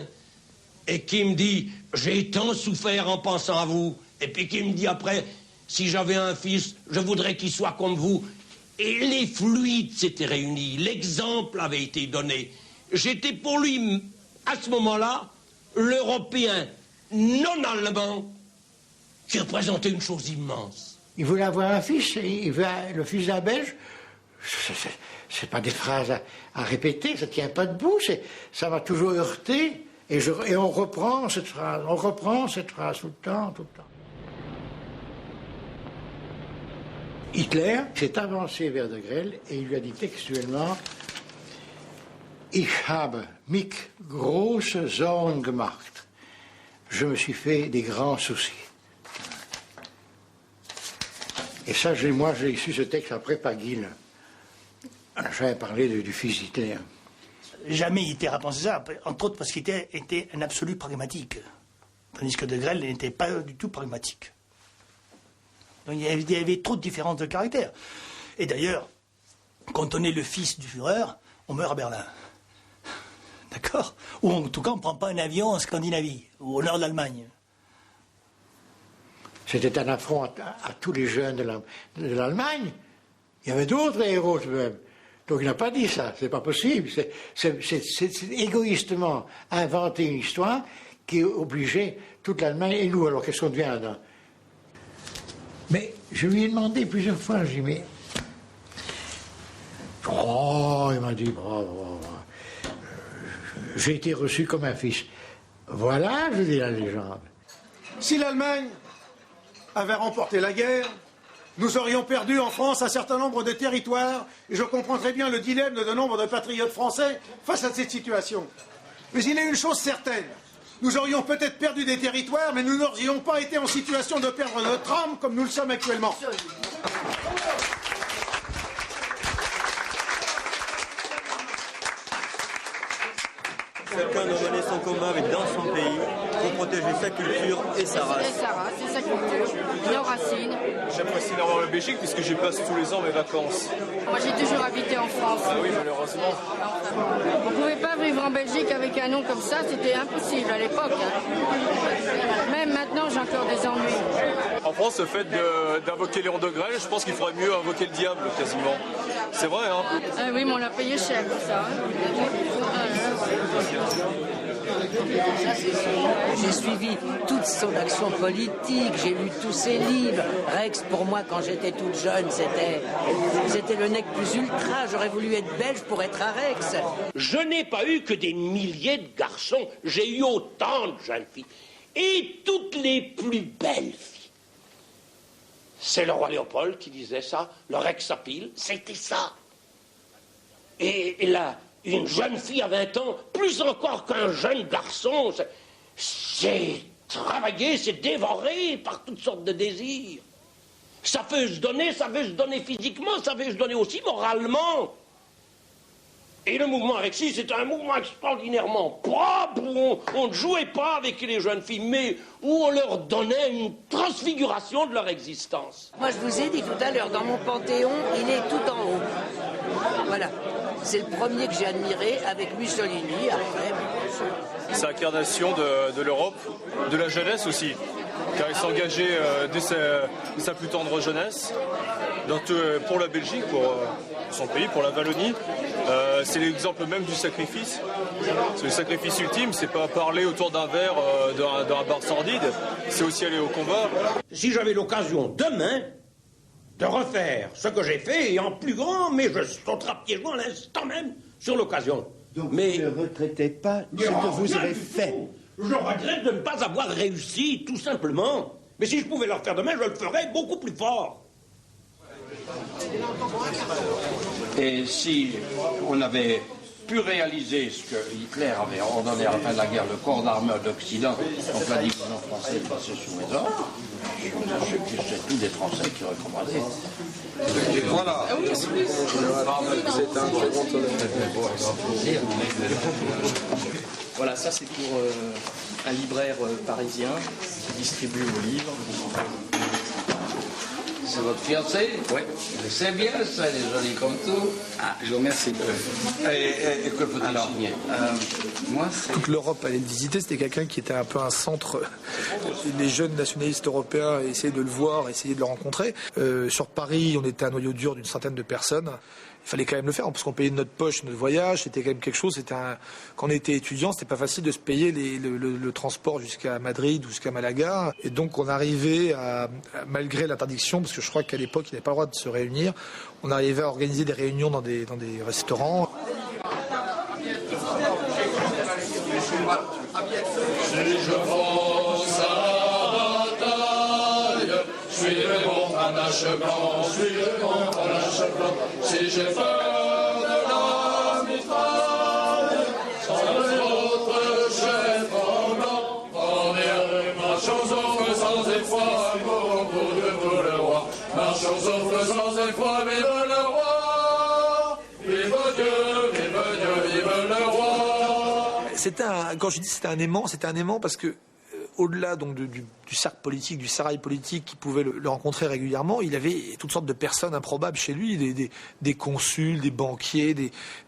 et qui me dit « J'ai tant souffert en pensant à vous » et puis qui me dit après « Si j'avais un fils, je voudrais qu'il soit comme vous ». Et les fluides s'étaient réunis, l'exemple avait été donné. J'étais pour lui, à ce moment-là, l'Européen non-allemand qui représentait une chose immense. Il voulait avoir un fils, le fils d'un Belge. C'est pas des phrases à répéter, ça tient pas debout, ça m'a toujours heurté, et on reprend cette phrase tout le temps. Hitler s'est avancé vers de Grelle et il lui a dit textuellement « Ich habe mich große Sorgen gemacht ». Je me suis fait des grands soucis. Et ça, moi, j'ai su ce texte après par Guil. J'avais parlé du fils d'Hitler. Jamais Hitler a pensé ça, entre autres parce qu'il était un absolu pragmatique. Tandis que de Grelle n'était pas du tout pragmatique. Donc il y avait trop de différences de caractère. Et d'ailleurs, quand on est le fils du Führer, on meurt à Berlin. D'accord? Ou en tout cas, on ne prend pas un avion en Scandinavie, ou au nord de l'Allemagne. C'était un affront à tous les jeunes de l'Allemagne. Il y avait d'autres héros même. Donc il n'a pas dit ça, c'est pas possible. C'est égoïstement inventer une histoire qui obligeait toute l'Allemagne et nous. Alors qu'est-ce qu'on devient là-dedans? Mais je lui ai demandé plusieurs fois, je lui ai dit, mais... Oh, il m'a dit, j'ai été reçu comme un fils. Voilà, je dis la légende. Si l'Allemagne avait remporté la guerre, nous aurions perdu en France un certain nombre de territoires, et je comprends très bien le dilemme de nombre de patriotes français face à cette situation. Mais il est une chose certaine, nous aurions peut-être perdu des territoires, mais nous n'aurions pas été en situation de perdre notre âme comme nous le sommes actuellement. Chacun doit mener son combat dans son pays pour protéger sa culture et sa race. Et sa race, et sa culture, nos racines. J'apprécie d'avoir le Belgique puisque j'y passe tous les ans mes vacances. Moi j'ai toujours habité en France. Ah oui, malheureusement. On ne pouvait pas vivre en Belgique avec un nom comme ça, c'était impossible à l'époque. Hein. Même maintenant j'ai encore des ennuis. En France, le fait d'invoquer Léon de Grelle, je pense qu'il faudrait mieux invoquer le diable quasiment. C'est vrai, hein? Ah oui, mais on l'a payé cher pour ça. J'ai suivi toute son action politique, j'ai lu tous ses livres. Rex, pour moi, quand j'étais toute jeune, c'était le nec plus ultra. J'aurais voulu être belge pour être à Rex. Je n'ai pas eu que des milliers de garçons, j'ai eu autant de jeunes filles. Et toutes les plus belles filles. C'est le roi Léopold qui disait ça, le Rex à pile, c'était ça. Et là, une jeune fille à 20 ans, plus encore qu'un jeune garçon, c'est travaillé, c'est dévoré par toutes sortes de désirs. Ça veut se donner physiquement, ça veut se donner aussi moralement. Et le mouvement Rexy, c'est un mouvement extraordinairement propre, où on ne jouait pas avec les jeunes filles, mais où on leur donnait une transfiguration de leur existence. Moi, je vous ai dit tout à l'heure, dans mon panthéon, il est tout en haut. Voilà. C'est le premier que j'ai admiré avec Mussolini, après. C'est l'incarnation de l'Europe, de la jeunesse aussi, car il s'est engagé dès sa plus tendre jeunesse pour la Belgique, pour son pays, pour la Wallonie. C'est l'exemple même du sacrifice. C'est le sacrifice ultime, c'est pas parler autour d'un verre d'un bar sordide, c'est aussi aller au combat. Si j'avais l'occasion demain de refaire ce que j'ai fait, et en plus grand, mais je sauterai à pieds joints à l'instant même sur l'occasion. Donc mais vous ne regrettez pas ce que vous avez fait? Je regrette de ne pas avoir réussi, tout simplement. Mais si je pouvais le refaire demain, je le ferais beaucoup plus fort. Et si on avait pu réaliser ce que Hitler avait ordonné à la fin de la guerre, le corps d'armée d'Occident, donc la division française passée sous mes ordres, c'est tous des Français qui recommandaient. Voilà. C'est un Voilà, ça c'est pour un libraire parisien qui distribue vos livres. C'est votre fiancé? Oui. C'est bien ça, il est joli comme tout. Ah, je vous remercie. Et que peut-il signer? Moi, toute l'Europe allait le visiter, c'était quelqu'un qui était un peu un centre. Les jeunes nationalistes européens essayaient de le voir, essayaient de le rencontrer. Sur Paris, on était un noyau dur d'une centaine de personnes. Il fallait quand même le faire, parce qu'on payait de notre poche notre voyage, c'était quand même quelque chose. Quand on était étudiant, c'était pas facile de se payer le transport jusqu'à Madrid ou jusqu'à Malaga. Et donc on arrivait malgré l'interdiction, parce que je crois qu'à l'époque il n'avait pas le droit de se réunir, on arrivait à organiser des réunions dans des restaurants. Si j'ai peur de la mitraille, sans autre chef en blanc, marchons au feu sans effroi, pour de le roi. Marchons au feu sans effroi, vive le roi, vive Dieu, vive Dieu, vive le roi. Quand je dis c'était un aimant parce que au-delà donc du cercle politique, du sérail politique qui pouvait le rencontrer régulièrement, il avait toutes sortes de personnes improbables chez lui, des consuls, des banquiers,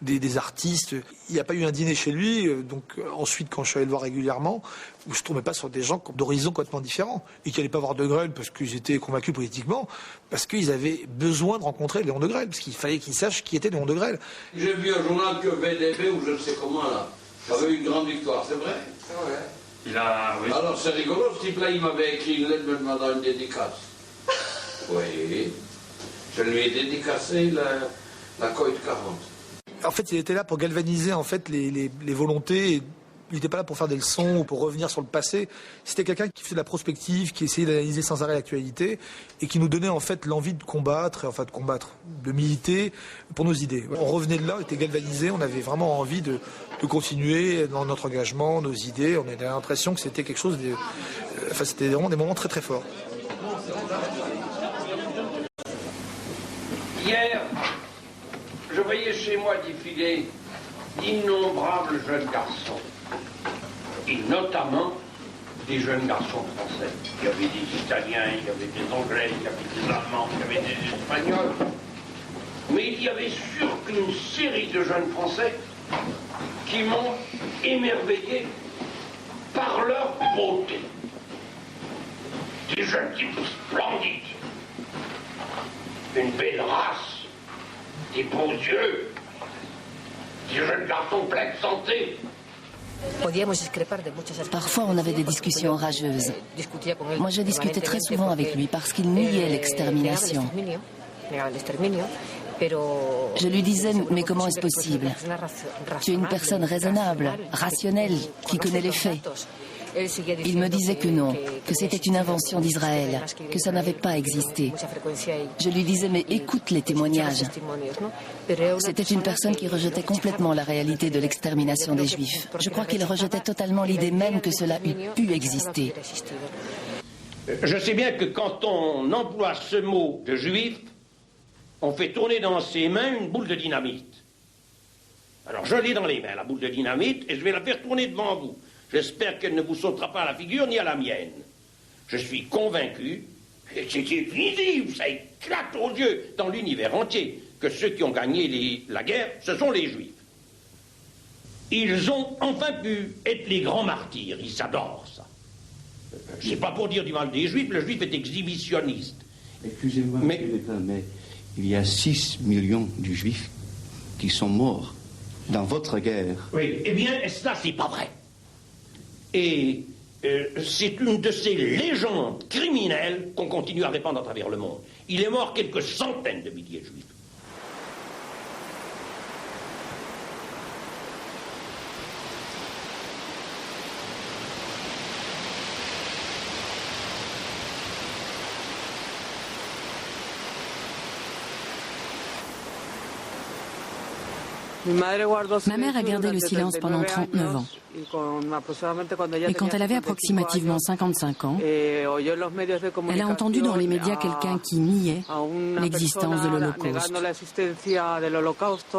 des artistes. Il n'y a pas eu un dîner chez lui, donc ensuite quand je suis allé le voir régulièrement, où je ne tombais pas sur des gens d'horizons complètement différents et qui n'allaient pas voir de Grelle parce qu'ils étaient convaincus politiquement, parce qu'ils avaient besoin de rencontrer Léon de Grelle, parce qu'il fallait qu'ils sachent qui était Léon de Grelle. J'ai vu un journal que VDB ou je ne sais comment là, avait eu une grande victoire, c'est vrai? C'est vrai. Oui. Alors c'est rigolo, ce type-là, il m'avait écrit une lettre me demandant une dédicace. Oui. Je lui ai dédicacé la Coit 40. En fait, il était là pour galvaniser en fait les volontés. Il n'était pas là pour faire des leçons ou pour revenir sur le passé. C'était quelqu'un qui faisait de la prospective, qui essayait d'analyser sans arrêt l'actualité et qui nous donnait en fait l'envie de combattre, de militer pour nos idées. On revenait de là, on était galvanisés, on avait vraiment envie de continuer dans notre engagement, nos idées. On avait l'impression que c'était quelque chose c'était vraiment des moments très très forts. Hier, je voyais chez moi défiler d'innombrables jeunes garçons. Et notamment des jeunes garçons français. Il y avait des Italiens, il y avait des Anglais, il y avait des Allemands, il y avait des Espagnols. Mais il y avait surtout une série de jeunes Français qui m'ont émerveillé par leur beauté. Des jeunes types splendides, une belle race, des beaux yeux, des jeunes garçons pleins de santé. Parfois, on avait des discussions rageuses. Moi, je discutais très souvent avec lui parce qu'il niait l'extermination. Je lui disais, mais comment est-ce possible? Tu es une personne raisonnable, rationnelle, qui connaît les faits. Il me disait que non, que c'était une invention d'Israël, que ça n'avait pas existé. Je lui disais, mais écoute les témoignages. C'était une personne qui rejetait complètement la réalité de l'extermination des Juifs. Je crois qu'il rejetait totalement l'idée même que cela eût pu exister. Je sais bien que quand on emploie ce mot de juif, on fait tourner dans ses mains une boule de dynamite. Alors je l'ai dans les mains, la boule de dynamite, et je vais la faire tourner devant vous. J'espère qu'elle ne vous sautera pas à la figure ni à la mienne. Je suis convaincu, et c'est visible, ça éclate aux yeux dans l'univers entier, que ceux qui ont gagné la guerre, ce sont les Juifs. Ils ont enfin pu être les grands martyrs, ils adorent ça. C'est pas pour dire du mal des Juifs, le Juif est exhibitionniste. Excusez-moi, mais il y a 6 millions de Juifs qui sont morts dans votre guerre. Oui, eh bien, ça, c'est pas vrai. Et c'est une de ces légendes criminelles qu'on continue à répandre à travers le monde. Il est mort quelques centaines de milliers de Juifs. Ma mère a gardé le silence pendant 39 ans. Et quand elle avait approximativement 55 ans, elle a entendu dans les médias quelqu'un qui niait l'existence de l'Holocauste.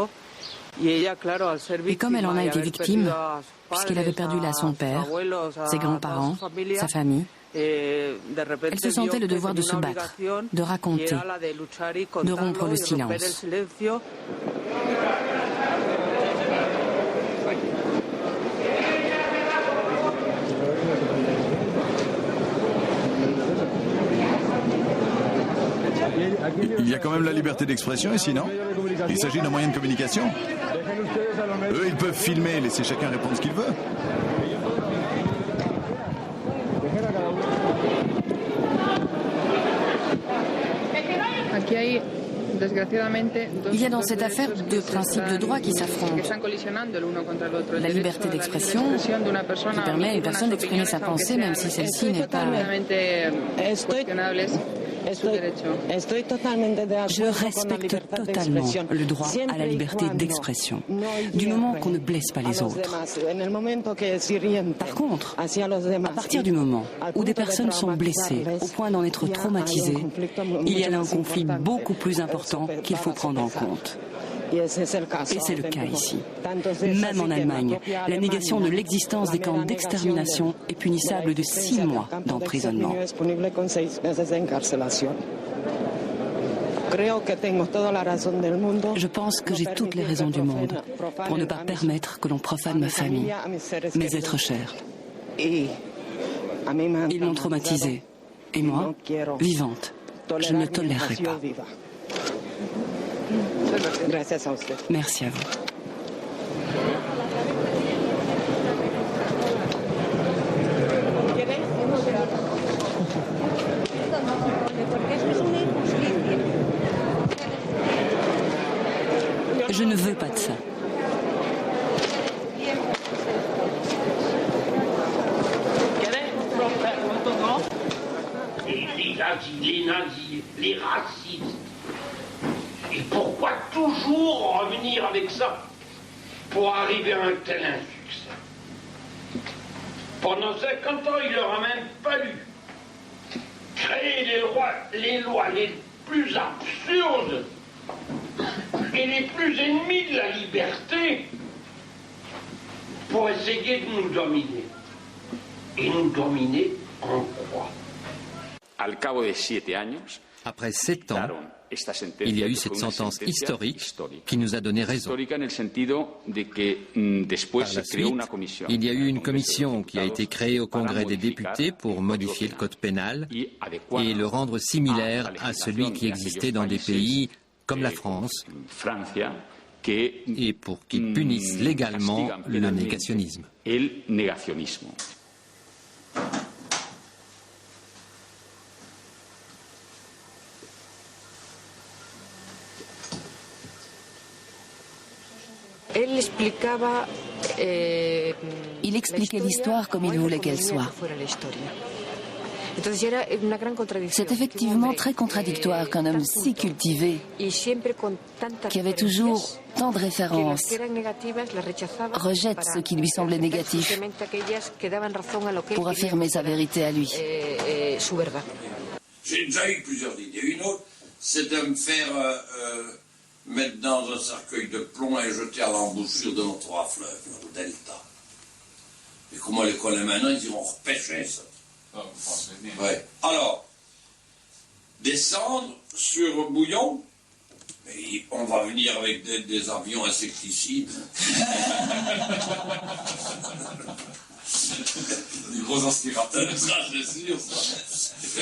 Et comme elle en a été victime, puisqu'elle avait perdu là son père, ses grands-parents, sa famille, elle se sentait le devoir de se battre, de raconter, de rompre le silence. Il y a quand même la liberté d'expression ici, non? Il s'agit d'un moyen de communication. Eux, ils peuvent filmer, laisser chacun répondre ce qu'il veut. Il y a dans cette affaire deux principes de droit qui s'affrontent. La liberté d'expression, qui permet à une personne d'exprimer sa pensée, même si celle-ci n'est pas... Je respecte totalement le droit à la liberté d'expression, du moment qu'on ne blesse pas les autres. Par contre, à partir du moment où des personnes sont blessées au point d'en être traumatisées, il y a là un conflit beaucoup plus important qu'il faut prendre en compte. Et c'est le cas ici. Même en Allemagne, la négation de l'existence des camps d'extermination est punissable de 6 mois d'emprisonnement. Je pense que j'ai toutes les raisons du monde pour ne pas permettre que l'on profane ma famille, mes êtres chers. Ils m'ont traumatisée. Et moi, vivante, je ne le tolérerai pas. Merci à vous. Je ne veux pas de ça. Les nazis, les racistes. Et pourquoi toujours revenir avec ça pour arriver à un tel insuccès? Pendant 50 ans, il leur a même fallu créer les lois les plus absurdes et les plus ennemis de la liberté pour essayer de nous dominer. Et nous dominer en quoi? Après 7 ans, il y a eu cette sentence historique qui nous a donné raison. Par la suite, il y a eu une commission qui a été créée au Congrès des députés pour modifier le code pénal et le rendre similaire à celui qui existait dans des pays comme la France et pour qu'il punisse légalement le négationnisme. Il expliquait l'histoire comme il voulait qu'elle soit. C'est effectivement très contradictoire qu'un homme si cultivé, qui avait toujours tant de références, rejette ce qui lui semblait négatif pour affirmer sa vérité à lui. J'ai déjà eu plusieurs idées. Une autre, c'est de me faire mettre dans un cercueil de plomb et jeter à l'embouchure de nos 3 fleuves, au delta. Et comment on les connaît maintenant, ils iront repêcher ça. Ouais. Alors, descendre sur Bouillon, mais on va venir avec des avions insecticides. Des gros aspirateurs. Ça, c'est sûr, ça.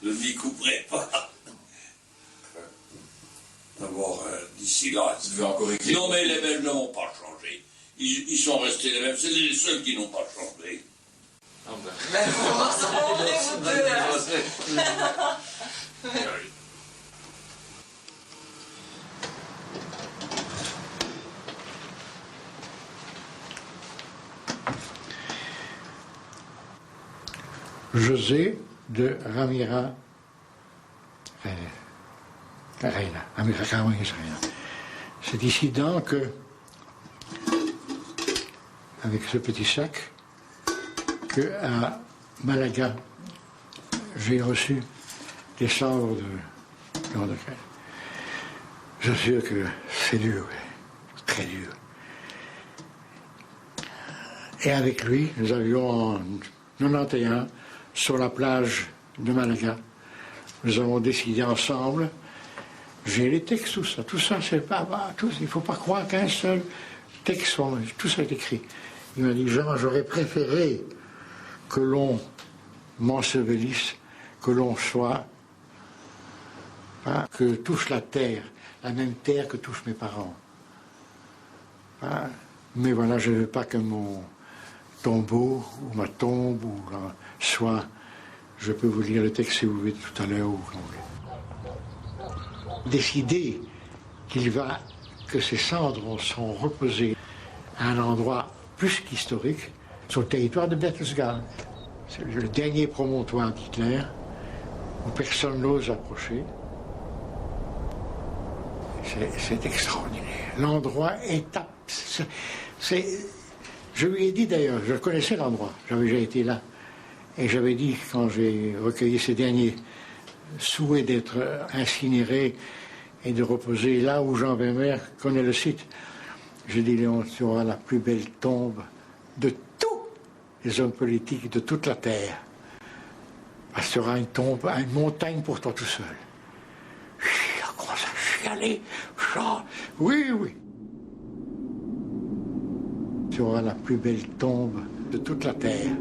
Je ne m'y couperai pas. D'abord, d'ici là. Non, mais les Belges n'ont pas changé. Ils sont restés les mêmes. C'est les seuls qui n'ont pas changé. José de Ramira Reina. C'est dissident que, avec ce petit sac, qu'à Malaga, j'ai reçu des cendres de grande crème. Je suis sûr que c'est dur, très dur. Et avec lui, nous avions en 91, sur la plage de Malaga, nous avons décidé ensemble, j'ai les textes, tout ça, c'est pas, il ne faut pas croire qu'un seul texte, tout ça est écrit. Il m'a dit, Jean, j'aurais préféré que l'on m'ensevelisse, que l'on soit, que touche la terre, la même terre que touchent mes parents. Mais voilà, je ne veux pas que mon tombeau, ou ma tombe, soit, je peux vous lire le texte si vous voulez tout à l'heure, ou décider que ces cendres sont reposées à un endroit plus qu'historique, sur le territoire de Berchtesgaden. C'est le dernier promontoire d'Hitler, où personne n'ose approcher. C'est extraordinaire. L'endroit est... Je lui ai dit d'ailleurs, je connaissais l'endroit, j'avais déjà été là. Et j'avais dit, quand j'ai recueilli ces derniers souhaits d'être incinérés, et de reposer là où Jean Vermeer connaît le site. Je dis, Léon, tu auras la plus belle tombe de tous les hommes politiques de toute la Terre. Parce que tu auras une tombe, une montagne pour toi tout seul. Il a commencé à chialer. Jean, oui, oui. Tu auras la plus belle tombe de toute la Terre.